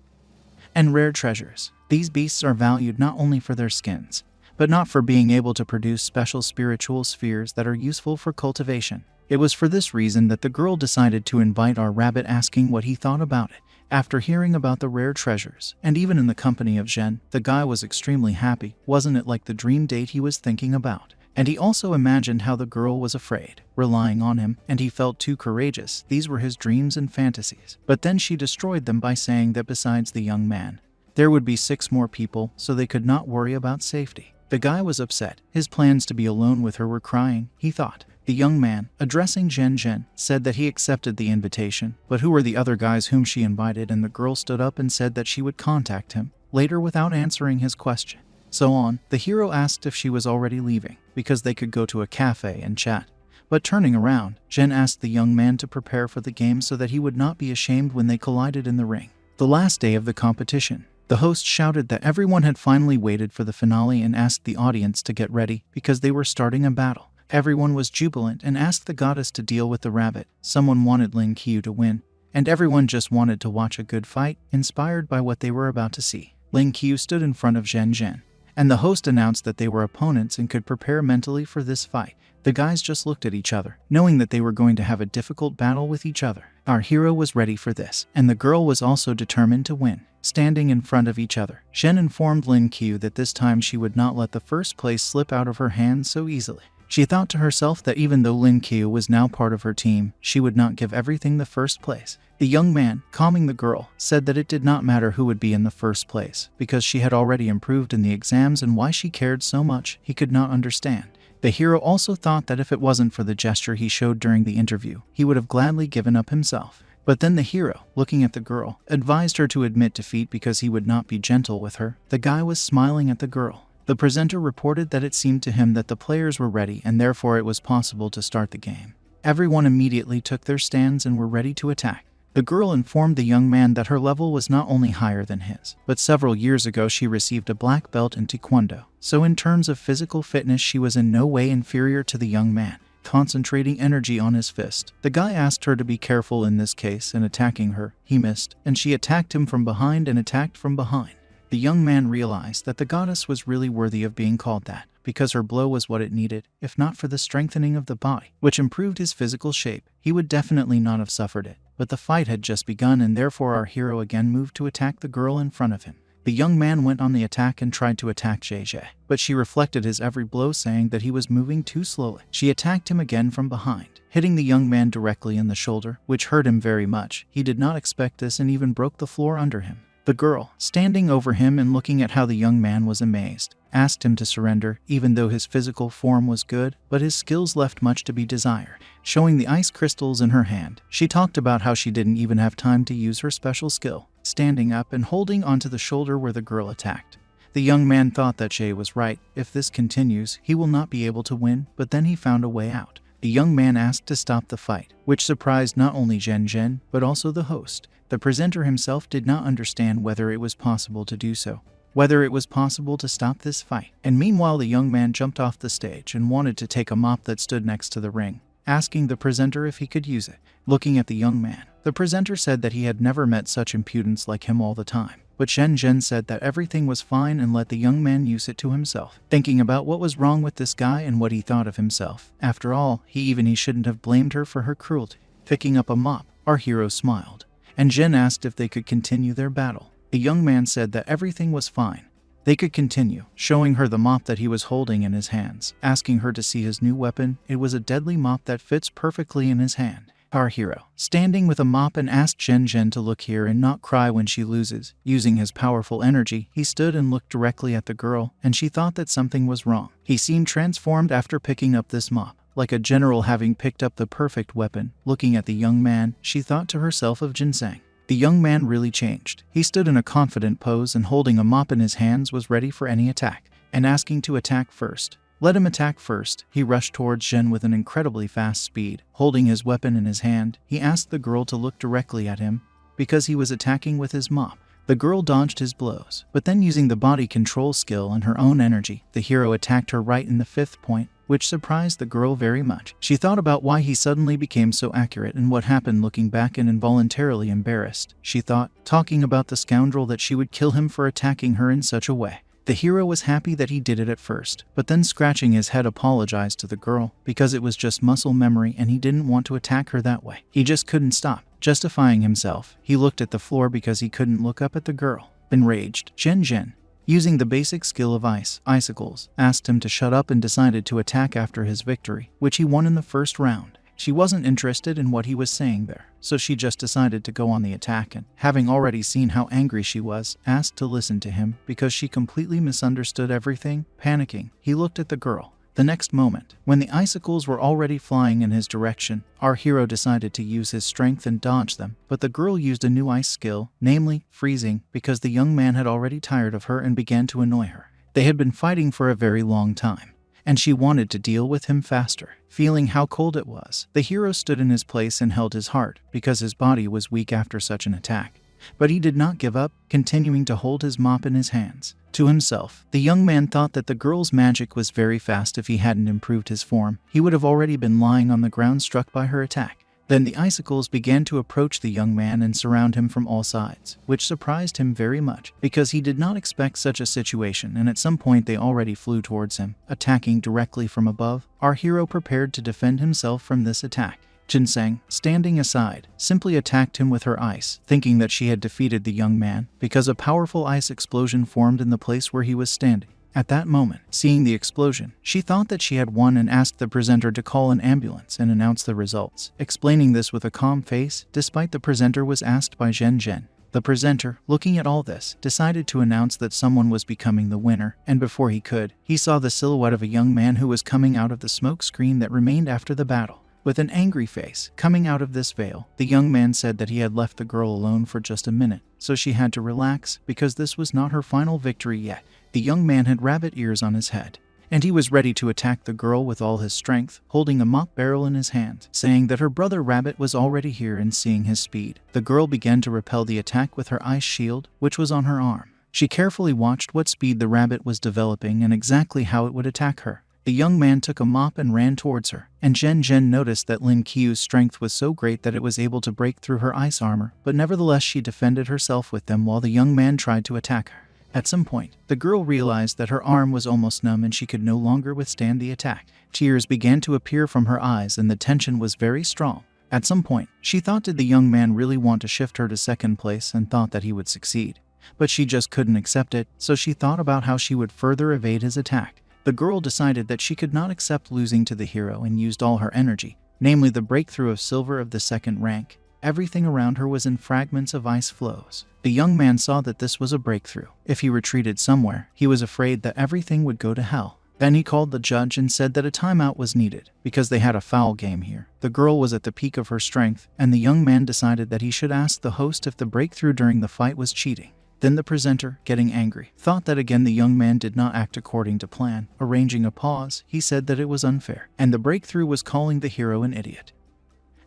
and rare treasures. These beasts are valued not only for their skins, but not for being able to produce special spiritual spheres that are useful for cultivation. It was for this reason that the girl decided to invite our rabbit, asking what he thought about it. After hearing about the rare treasures, and even in the company of Zhen, the guy was extremely happy. Wasn't it like the dream date he was thinking about? And he also imagined how the girl was afraid, relying on him, and he felt too courageous. These were his dreams and fantasies. But then she destroyed them by saying that besides the young man, there would be 6 more people, so they could not worry about safety. The guy was upset. His plans to be alone with her were crying, he thought. The young man, addressing Zhen Zhen, said that he accepted the invitation, but who were the other guys whom she invited? And the girl stood up and said that she would contact him later without answering his question. So on, the hero asked if she was already leaving, because they could go to a cafe and chat. But turning around, Zhen asked the young man to prepare for the game so that he would not be ashamed when they collided in the ring. The last day of the competition, the host shouted that everyone had finally waited for the finale and asked the audience to get ready because they were starting a battle. Everyone was jubilant and asked the goddess to deal with the rabbit. Someone wanted Lin Qiu to win, and everyone just wanted to watch a good fight, inspired by what they were about to see. Lin Qiu stood in front of Zhen Zhen, and the host announced that they were opponents and could prepare mentally for this fight. The guys just looked at each other, knowing that they were going to have a difficult battle with each other. Our hero was ready for this, and the girl was also determined to win. Standing in front of each other, Shen informed Lin Qiu that this time she would not let the first place slip out of her hands so easily. She thought to herself that even though Lin Qiu was now part of her team, she would not give everything the first place. The young man, calming the girl, said that it did not matter who would be in the first place, because she had already improved in the exams, and why she cared so much, he could not understand. The hero also thought that if it wasn't for the gesture he showed during the interview, he would have gladly given up himself. But then the hero, looking at the girl, advised her to admit defeat because he would not be gentle with her. The guy was smiling at the girl. The presenter reported that it seemed to him that the players were ready and therefore it was possible to start the game. Everyone immediately took their stands and were ready to attack. The girl informed the young man that her level was not only higher than his, but several years ago she received a black belt in Taekwondo. So in terms of physical fitness she was in no way inferior to the young man. Concentrating energy on his fist, the guy asked her to be careful in this case and attacking her. He missed, and she attacked him from behind and attacked from behind. The young man realized that the goddess was really worthy of being called that, because her blow was what it needed. If not for the strengthening of the body, which improved his physical shape, he would definitely not have suffered it. But the fight had just begun, and therefore our hero again moved to attack the girl in front of him. The young man went on the attack and tried to attack JJ, but she reflected his every blow, saying that he was moving too slowly. She attacked him again from behind, hitting the young man directly in the shoulder, which hurt him very much. He did not expect this and even broke the floor under him. The girl, standing over him and looking at how the young man was amazed, asked him to surrender, even though his physical form was good, but his skills left much to be desired. Showing the ice crystals in her hand, she talked about how she didn't even have time to use her special skill, standing up and holding onto the shoulder where the girl attacked. The young man thought that Jay was right. If this continues, he will not be able to win, but then he found a way out. The young man asked to stop the fight, which surprised not only Zhen, but also the host. The presenter himself did not understand whether it was possible to do so, whether it was possible to stop this fight. And meanwhile the young man jumped off the stage and wanted to take a mop that stood next to the ring, asking the presenter if he could use it. Looking at the young man, the presenter said that he had never met such impudence like him all the time. But Zhen said that everything was fine and let the young man use it to himself, thinking about what was wrong with this guy and what he thought of himself. After all, he shouldn't have blamed her for her cruelty. Picking up a mop, our hero smiled, and Zhen asked if they could continue their battle. The young man said that everything was fine. They could continue, showing her the mop that he was holding in his hands, asking her to see his new weapon. It was a deadly mop that fits perfectly in his hand. Our hero, standing with a mop, and asked Zhen to look here and not cry when she loses. Using his powerful energy, he stood and looked directly at the girl, and she thought that something was wrong. He seemed transformed after picking up this mop, like a general having picked up the perfect weapon. Looking at the young man, she thought to herself of Ginseng. The young man really changed. He stood in a confident pose and holding a mop in his hands was ready for any attack, and asking to attack first. Let him attack first. He rushed towards Zhen with an incredibly fast speed. Holding his weapon in his hand, he asked the girl to look directly at him, because he was attacking with his mop. The girl dodged his blows, but then using the body control skill and her own energy, the hero attacked her right in the 5th point, which surprised the girl very much. She thought about why he suddenly became so accurate and what happened. Looking back and involuntarily embarrassed, she thought, talking about the scoundrel, that she would kill him for attacking her in such a way. The hero was happy that he did it at first, but then scratching his head apologized to the girl because it was just muscle memory and he didn't want to attack her that way. He just couldn't stop. Justifying himself, he looked at the floor because he couldn't look up at the girl. Enraged, Zhen, using the basic skill of icicles, asked him to shut up and decided to attack after his victory, which he won in the first round. She wasn't interested in what he was saying there, so she just decided to go on the attack and, having already seen how angry she was, asked to listen to him because she completely misunderstood everything. Panicking, he looked at the girl. The next moment, when the icicles were already flying in his direction, our hero decided to use his strength and dodge them, but the girl used a new ice skill, namely, freezing, because the young man had already tired of her and began to annoy her. They had been fighting for a very long time, and she wanted to deal with him faster. Feeling how cold it was, the hero stood in his place and held his heart, because his body was weak after such an attack. But he did not give up, continuing to hold his mop in his hands. To himself, the young man thought that the girl's magic was very fast. If he hadn't improved his form, he would have already been lying on the ground struck by her attack. Then the icicles began to approach the young man and surround him from all sides, which surprised him very much, because he did not expect such a situation, and at some point they already flew towards him, attacking directly from above. Our hero prepared to defend himself from this attack. Ginseng, standing aside, simply attacked him with her ice, thinking that she had defeated the young man, because a powerful ice explosion formed in the place where he was standing. At that moment, seeing the explosion, she thought that she had won and asked the presenter to call an ambulance and announce the results, explaining this with a calm face, despite the presenter was asked by Zhen Zhen. The presenter, looking at all this, decided to announce that someone was becoming the winner, and before he could, he saw the silhouette of a young man who was coming out of the smoke screen that remained after the battle. With an angry face, coming out of this veil, the young man said that he had left the girl alone for just a minute, so she had to relax, because this was not her final victory yet. The young man had rabbit ears on his head, and he was ready to attack the girl with all his strength, holding a mop barrel in his hand, saying that her brother Rabbit was already here, and seeing his speed, the girl began to repel the attack with her ice shield, which was on her arm. She carefully watched what speed the rabbit was developing and exactly how it would attack her. The young man took a mop and ran towards her, and Zhen Zhen noticed that Lin Qiu's strength was so great that it was able to break through her ice armor, but nevertheless she defended herself with them while the young man tried to attack her. At some point, the girl realized that her arm was almost numb and she could no longer withstand the attack. Tears began to appear from her eyes and the tension was very strong. At some point, she thought, did the young man really want to shift her to second place, and thought that he would succeed. But she just couldn't accept it, so she thought about how she would further evade his attack. The girl decided that she could not accept losing to the hero and used all her energy, namely the breakthrough of silver of the second rank. Everything around her was in fragments of ice flows. The young man saw that this was a breakthrough. If he retreated somewhere, he was afraid that everything would go to hell. Then he called the judge and said that a timeout was needed, because they had a foul game here. The girl was at the peak of her strength, and the young man decided that he should ask the host if the breakthrough during the fight was cheating. Then the presenter, getting angry, thought that again the young man did not act according to plan. Arranging a pause, he said that it was unfair, and the breakthrough was calling the hero an idiot,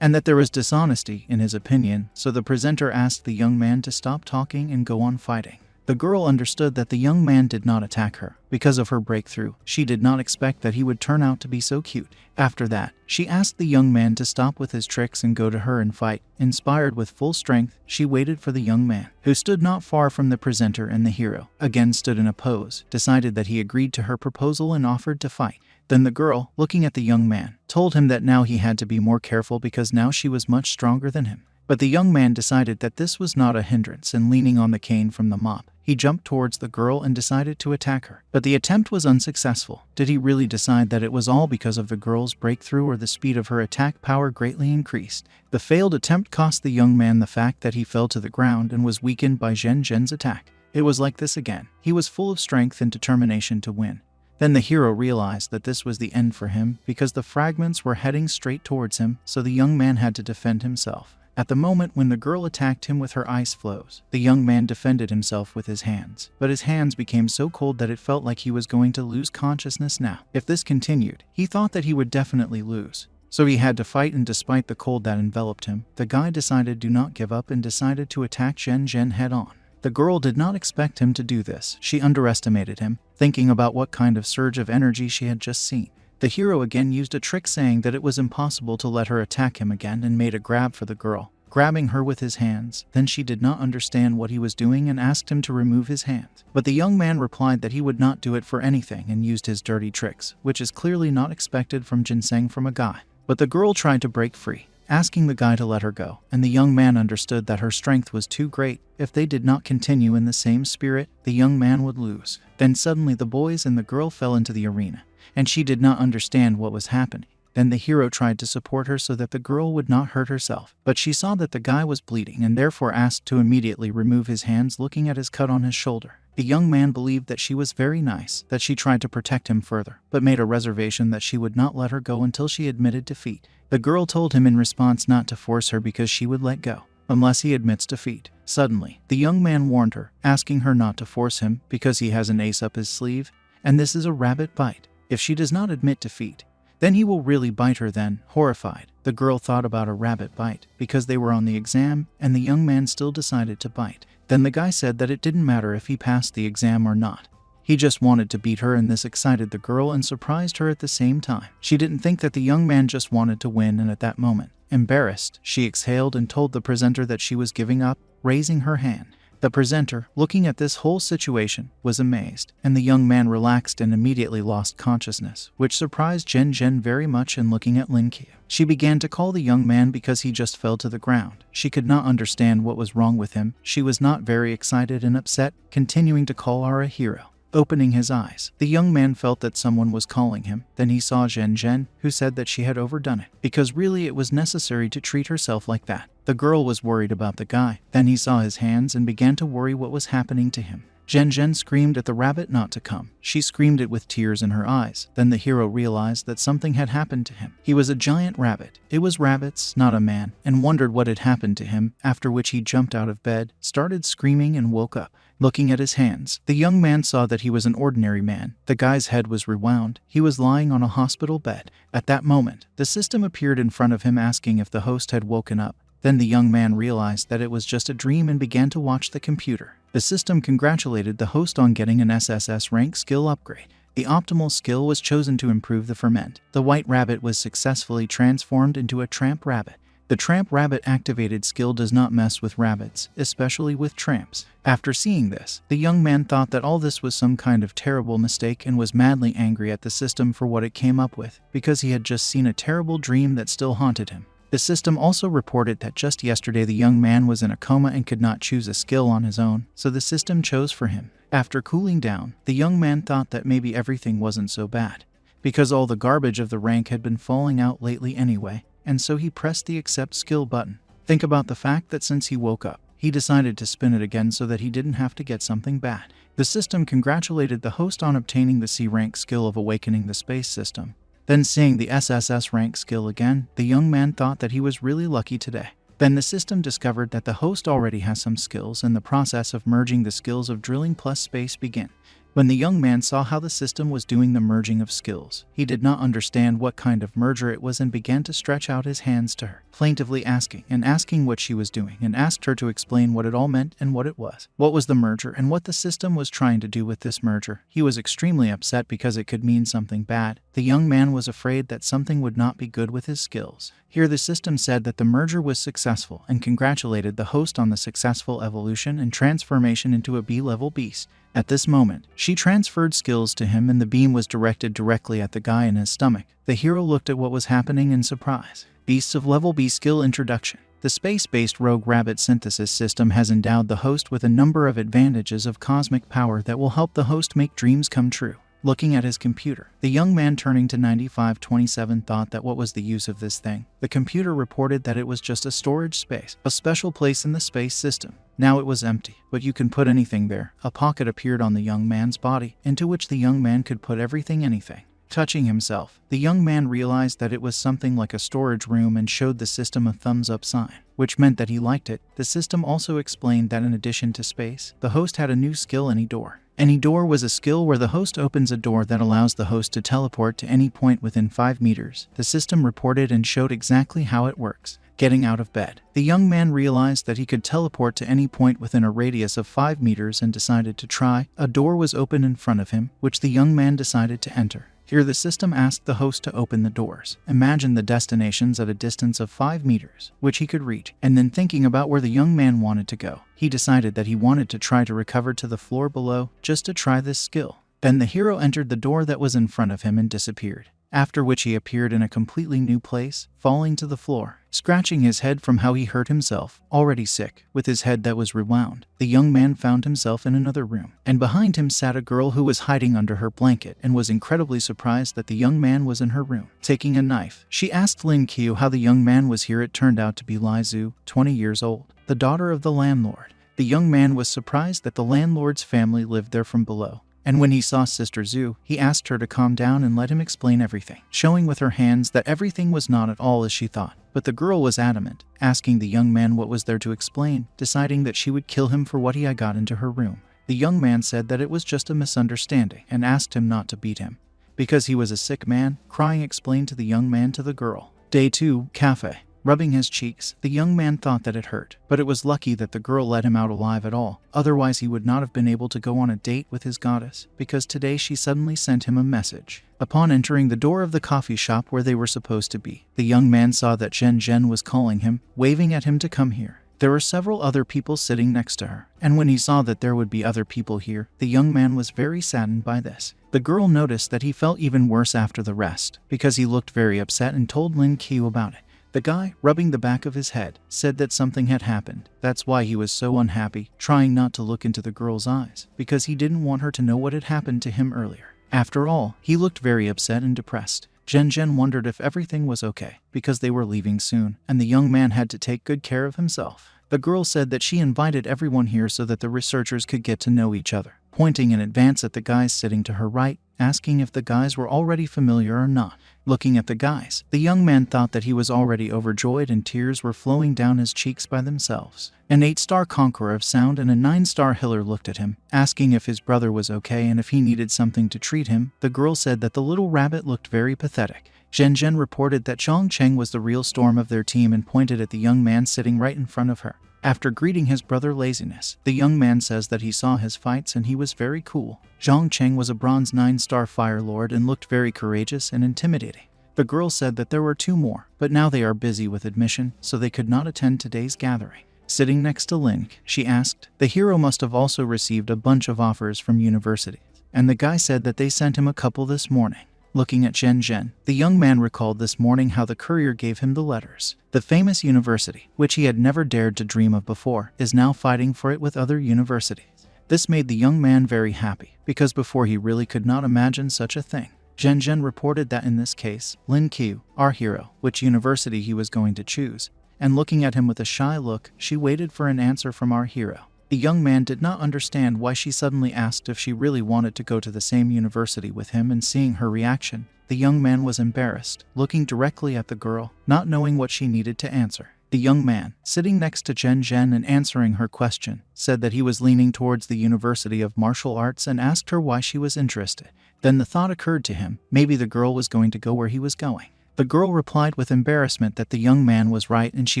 and that there was dishonesty in his opinion, so the presenter asked the young man to stop talking and go on fighting. The girl understood that the young man did not attack her because of her breakthrough. She did not expect that he would turn out to be so cute. After that, she asked the young man to stop with his tricks and go to her and fight. Inspired with full strength, she waited for the young man, who stood not far from the presenter, and the hero again stood in a pose, decided that he agreed to her proposal and offered to fight. Then the girl, looking at the young man, told him that now he had to be more careful because now she was much stronger than him. But the young man decided that this was not a hindrance, and leaning on the cane from the mop, he jumped towards the girl and decided to attack her. But the attempt was unsuccessful. Did he really decide that it was all because of the girl's breakthrough, or the speed of her attack power greatly increased? The failed attempt cost the young man the fact that he fell to the ground and was weakened by Zhen Zhen's attack. It was like this again. He was full of strength and determination to win. Then the hero realized that this was the end for him, because the fragments were heading straight towards him, so the young man had to defend himself. At the moment when the girl attacked him with her ice flows, the young man defended himself with his hands, but his hands became so cold that it felt like he was going to lose consciousness now. If this continued, he thought that he would definitely lose. So he had to fight, and despite the cold that enveloped him, the guy decided to not give up and decided to attack Zhen Zhen head on. The girl did not expect him to do this. She underestimated him, thinking about what kind of surge of energy she had just seen. The hero again used a trick, saying that it was impossible to let her attack him again, and made a grab for the girl, grabbing her with his hands. Then she did not understand what he was doing and asked him to remove his hands. But the young man replied that he would not do it for anything and used his dirty tricks, which is clearly not expected from ginseng from a guy. But the girl tried to break free, asking the guy to let her go, and the young man understood that her strength was too great. If they did not continue in the same spirit, the young man would lose. Then suddenly the boys and the girl fell into the arena, and she did not understand what was happening. Then the hero tried to support her so that the girl would not hurt herself, but she saw that the guy was bleeding and therefore asked to immediately remove his hands, looking at his cut on his shoulder. The young man believed that she was very nice, that she tried to protect him further, but made a reservation that she would not let her go until she admitted defeat. The girl told him in response not to force her because she would let go unless he admits defeat. Suddenly, the young man warned her, asking her not to force him because he has an ace up his sleeve, and this is a rabbit bite. If she does not admit defeat, then he will really bite her. Then, horrified, the girl thought about a rabbit bite because they were on the exam, and the young man still decided to bite. Then the guy said that it didn't matter if he passed the exam or not. He just wanted to beat her, and this excited the girl and surprised her at the same time. She didn't think that the young man just wanted to win, and at that moment, embarrassed, she exhaled and told the presenter that she was giving up, raising her hand. The presenter, looking at this whole situation, was amazed, and the young man relaxed and immediately lost consciousness, which surprised Zhen Zhen very much. And looking at Lin Qiu, she began to call the young man because he just fell to the ground. She could not understand what was wrong with him. She was not very excited and upset, continuing to call our hero. Opening his eyes, the young man felt that someone was calling him. Then he saw Zhen Zhen, who said that she had overdone it, because really it was necessary to treat herself like that. The girl was worried about the guy. Then he saw his hands and began to worry what was happening to him. Zhen Zhen screamed at the rabbit not to come. She screamed it with tears in her eyes. Then the hero realized that something had happened to him. He was a giant rabbit. It was rabbits, not a man, and wondered what had happened to him, after which he jumped out of bed, started screaming, and woke up. Looking at his hands, the young man saw that he was an ordinary man. The guy's head was rewound. He was lying on a hospital bed. At that moment, the system appeared in front of him, asking if the host had woken up. Then the young man realized that it was just a dream and began to watch the computer. The system congratulated the host on getting an SSS rank skill upgrade. The optimal skill was chosen to improve the ferment. The white rabbit was successfully transformed into a tramp rabbit. The tramp rabbit activated skill does not mess with rabbits, especially with tramps. After seeing this, the young man thought that all this was some kind of terrible mistake and was madly angry at the system for what it came up with, because he had just seen a terrible dream that still haunted him. The system also reported that just yesterday the young man was in a coma and could not choose a skill on his own, so the system chose for him. After cooling down, the young man thought that maybe everything wasn't so bad, because all the garbage of the rank had been falling out lately anyway, and so he pressed the accept skill button. Think about the fact that since he woke up, he decided to spin it again so that he didn't have to get something bad. The system congratulated the host on obtaining the C rank skill of awakening the space system. Then seeing the SSS rank skill again, the young man thought that he was really lucky today. Then the system discovered that the host already has some skills, and the process of merging the skills of drilling plus space began. When the young man saw how the system was doing the merging of skills, he did not understand what kind of merger it was and began to stretch out his hands to her, plaintively asking what she was doing, and asked her to explain what it all meant and what it was. What was the merger and what the system was trying to do with this merger? He was extremely upset because it could mean something bad. The young man was afraid that something would not be good with his skills. Here the system said that the merger was successful and congratulated the host on the successful evolution and transformation into a B-level beast. At this moment, she transferred skills to him and the beam was directed directly at the guy in his stomach. The hero looked at what was happening in surprise. Beasts of Level B Skill Introduction. The space-based Rogue Rabbit synthesis system has endowed the host with a number of advantages of cosmic power that will help the host make dreams come true. Looking at his computer, the young man turning to 9527 thought that what was the use of this thing? The computer reported that it was just a storage space, a special place in the space system. Now it was empty, but you can put anything there. A pocket appeared on the young man's body, into which the young man could put anything. Touching himself, the young man realized that it was something like a storage room and showed the system a thumbs up sign, which meant that he liked it. The system also explained that in addition to space, the host had a new skill, Any Door. Any Door was a skill where the host opens a door that allows the host to teleport to any point within 5 meters. The system reported and showed exactly how it works. Getting out of bed, the young man realized that he could teleport to any point within a radius of 5 meters and decided to try. A door was open in front of him, which the young man decided to enter. Here the system asked the host to open the doors. Imagine the destinations at a distance of 5 meters, which he could reach, and then thinking about where the young man wanted to go, he decided that he wanted to try to recover to the floor below, just to try this skill. Then the hero entered the door that was in front of him and disappeared, after which he appeared in a completely new place, falling to the floor, scratching his head from how he hurt himself. Already sick, with his head that was rewound, the young man found himself in another room, and behind him sat a girl who was hiding under her blanket and was incredibly surprised that the young man was in her room. Taking a knife, she asked Lin Qiu how the young man was here. It turned out to be Li Zhu, 20 years old, the daughter of the landlord. The young man was surprised that the landlord's family lived there from below. And when he saw Sister Zhu, he asked her to calm down and let him explain everything, showing with her hands that everything was not at all as she thought. But the girl was adamant, asking the young man what was there to explain, deciding that she would kill him for what he had got into her room. The young man said that it was just a misunderstanding and asked him not to beat him, because he was a sick man. Crying explained to the young man to the girl. Day 2, Cafe. Rubbing his cheeks, the young man thought that it hurt, but it was lucky that the girl let him out alive at all. Otherwise he would not have been able to go on a date with his goddess, because today she suddenly sent him a message. Upon entering the door of the coffee shop where they were supposed to be, the young man saw that Zhen Zhen was calling him, waving at him to come here. There were several other people sitting next to her, and when he saw that there would be other people here, the young man was very saddened by this. The girl noticed that he felt even worse after the rest, because he looked very upset and told Lin Qiu about it. The guy, rubbing the back of his head, said that something had happened. That's why he was so unhappy, trying not to look into the girl's eyes, because he didn't want her to know what had happened to him earlier. After all, he looked very upset and depressed. Zhen Zhen wondered if everything was okay, because they were leaving soon, and the young man had to take good care of himself. The girl said that she invited everyone here so that the researchers could get to know each other, pointing in advance at the guys sitting to her right, asking if the guys were already familiar or not. Looking at the guys, the young man thought that he was already overjoyed and tears were flowing down his cheeks by themselves. An 8-star conqueror of sound and a 9-star healer looked at him, asking if his brother was okay and if he needed something to treat him. The girl said that the little rabbit looked very pathetic. Zhen Zhen reported that Zhang Cheng was the real storm of their team and pointed at the young man sitting right in front of her. After greeting his brother Laziness, the young man says that he saw his fights and he was very cool. Zhang Cheng was a bronze 9-star fire lord and looked very courageous and intimidating. The girl said that there were 2 more, but now they are busy with admission, so they could not attend today's gathering. Sitting next to Lin, she asked, the hero must have also received a bunch of offers from universities, and the guy said that they sent him a couple this morning. Looking at Zhen Zhen, the young man recalled this morning how the courier gave him the letters. The famous university, which he had never dared to dream of before, is now fighting for it with other universities. This made the young man very happy, because before he really could not imagine such a thing. Zhen Zhen reported that in this case, Lin Qiu, our hero, which university he was going to choose, and looking at him with a shy look, she waited for an answer from our hero. The young man did not understand why she suddenly asked if she really wanted to go to the same university with him, and seeing her reaction, the young man was embarrassed, looking directly at the girl, not knowing what she needed to answer. The young man, sitting next to Zhen Zhen and answering her question, said that he was leaning towards the University of Martial Arts and asked her why she was interested. Then the thought occurred to him, maybe the girl was going to go where he was going. The girl replied with embarrassment that the young man was right and she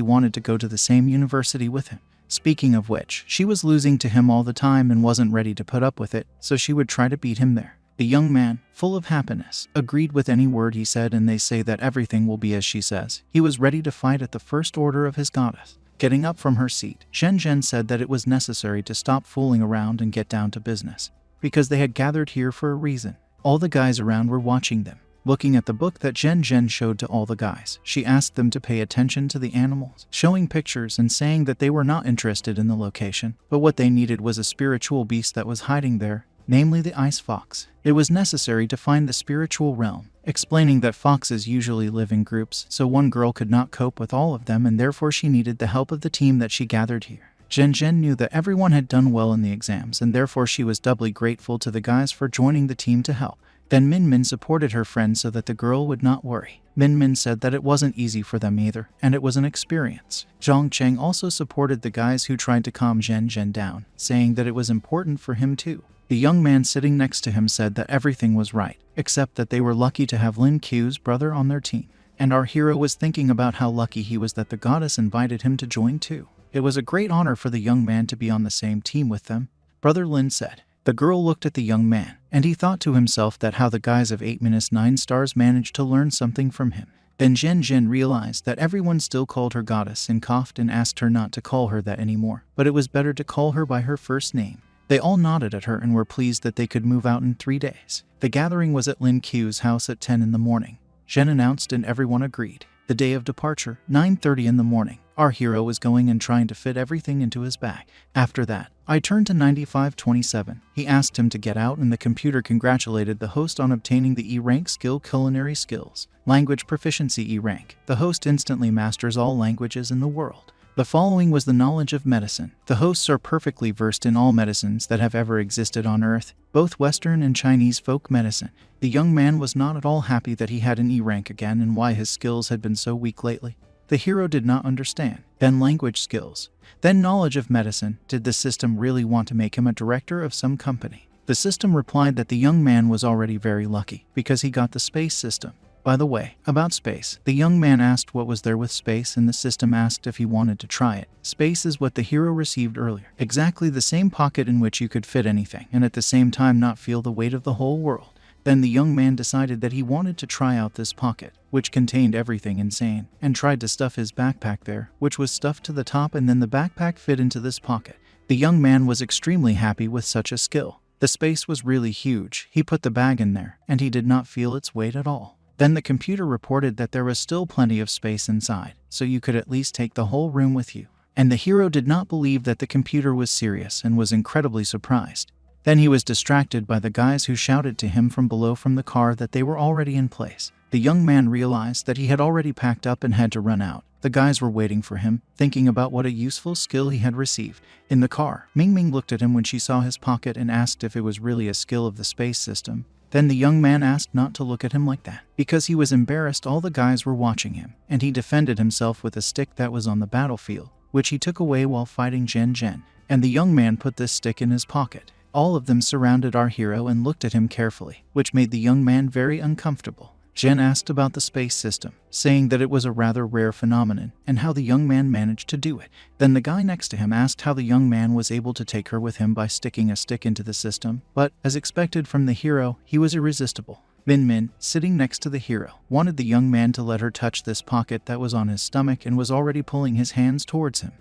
wanted to go to the same university with him. Speaking of which, she was losing to him all the time and wasn't ready to put up with it, so she would try to beat him there. The young man, full of happiness, agreed with any word he said, and they say that everything will be as she says. He was ready to fight at the first order of his goddess. Getting up from her seat, Zhen Zhen said that it was necessary to stop fooling around and get down to business, because they had gathered here for a reason. All the guys around were watching them. Looking at the book that Zhen Zhen showed to all the guys, she asked them to pay attention to the animals, showing pictures and saying that they were not interested in the location, but what they needed was a spiritual beast that was hiding there, namely the ice fox. It was necessary to find the spiritual realm, explaining that foxes usually live in groups, so one girl could not cope with all of them and therefore she needed the help of the team that she gathered here. Zhen Zhen knew that everyone had done well in the exams and therefore she was doubly grateful to the guys for joining the team to help. Then Min Min supported her friend so that the girl would not worry. Min Min said that it wasn't easy for them either, and it was an experience. Zhang Cheng also supported the guys who tried to calm Zhen Zhen down, saying that it was important for him too. The young man sitting next to him said that everything was right, except that they were lucky to have Lin Qiu's brother on their team. And our hero was thinking about how lucky he was that the goddess invited him to join too. It was a great honor for the young man to be on the same team with them, Brother Lin said. The girl looked at the young man, and he thought to himself that how the guys of 8-9 stars managed to learn something from him. Then Zhen Zhen realized that everyone still called her goddess and coughed and asked her not to call her that anymore, but it was better to call her by her first name. They all nodded at her and were pleased that they could move out in 3 days. The gathering was at Lin Qiu's house at 10 in the morning. Zhen announced and everyone agreed. The day of departure, 9:30 in the morning. Our hero was going and trying to fit everything into his bag. After that, I turned to 9527. He asked him to get out and the computer congratulated the host on obtaining the E-rank skill culinary skills. Language proficiency E-rank. The host instantly masters all languages in the world. The following was the knowledge of medicine. The hosts are perfectly versed in all medicines that have ever existed on Earth, both Western and Chinese folk medicine. The young man was not at all happy that he had an E-rank again and why his skills had been so weak lately. The hero did not understand. Then language skills. Then knowledge of medicine. Did the system really want to make him a director of some company? The system replied that the young man was already very lucky because he got the space system. By the way, about space, the young man asked what was there with space and the system asked if he wanted to try it. Space is what the hero received earlier. Exactly the same pocket in which you could fit anything and at the same time not feel the weight of the whole world. Then the young man decided that he wanted to try out this pocket, which contained everything insane, and tried to stuff his backpack there, which was stuffed to the top, and then the backpack fit into this pocket. The young man was extremely happy with such a skill. The space was really huge. He put the bag in there, and he did not feel its weight at all. Then the computer reported that there was still plenty of space inside, so you could at least take the whole room with you. And the hero did not believe that the computer was serious and was incredibly surprised. Then he was distracted by the guys who shouted to him from below from the car that they were already in place. The young man realized that he had already packed up and had to run out. The guys were waiting for him, thinking about what a useful skill he had received. In the car, Ming Ming looked at him when she saw his pocket and asked if it was really a skill of the space system. Then the young man asked not to look at him like that, because he was embarrassed all the guys were watching him, and he defended himself with a stick that was on the battlefield, which he took away while fighting Zhen Zhen. And the young man put this stick in his pocket. All of them surrounded our hero and looked at him carefully, which made the young man very uncomfortable. Zhen asked about the space system, saying that it was a rather rare phenomenon and how the young man managed to do it. Then the guy next to him asked how the young man was able to take her with him by sticking a stick into the system, but, as expected from the hero, he was irresistible. Min Min, sitting next to the hero, wanted the young man to let her touch this pocket that was on his stomach and was already pulling his hands towards him.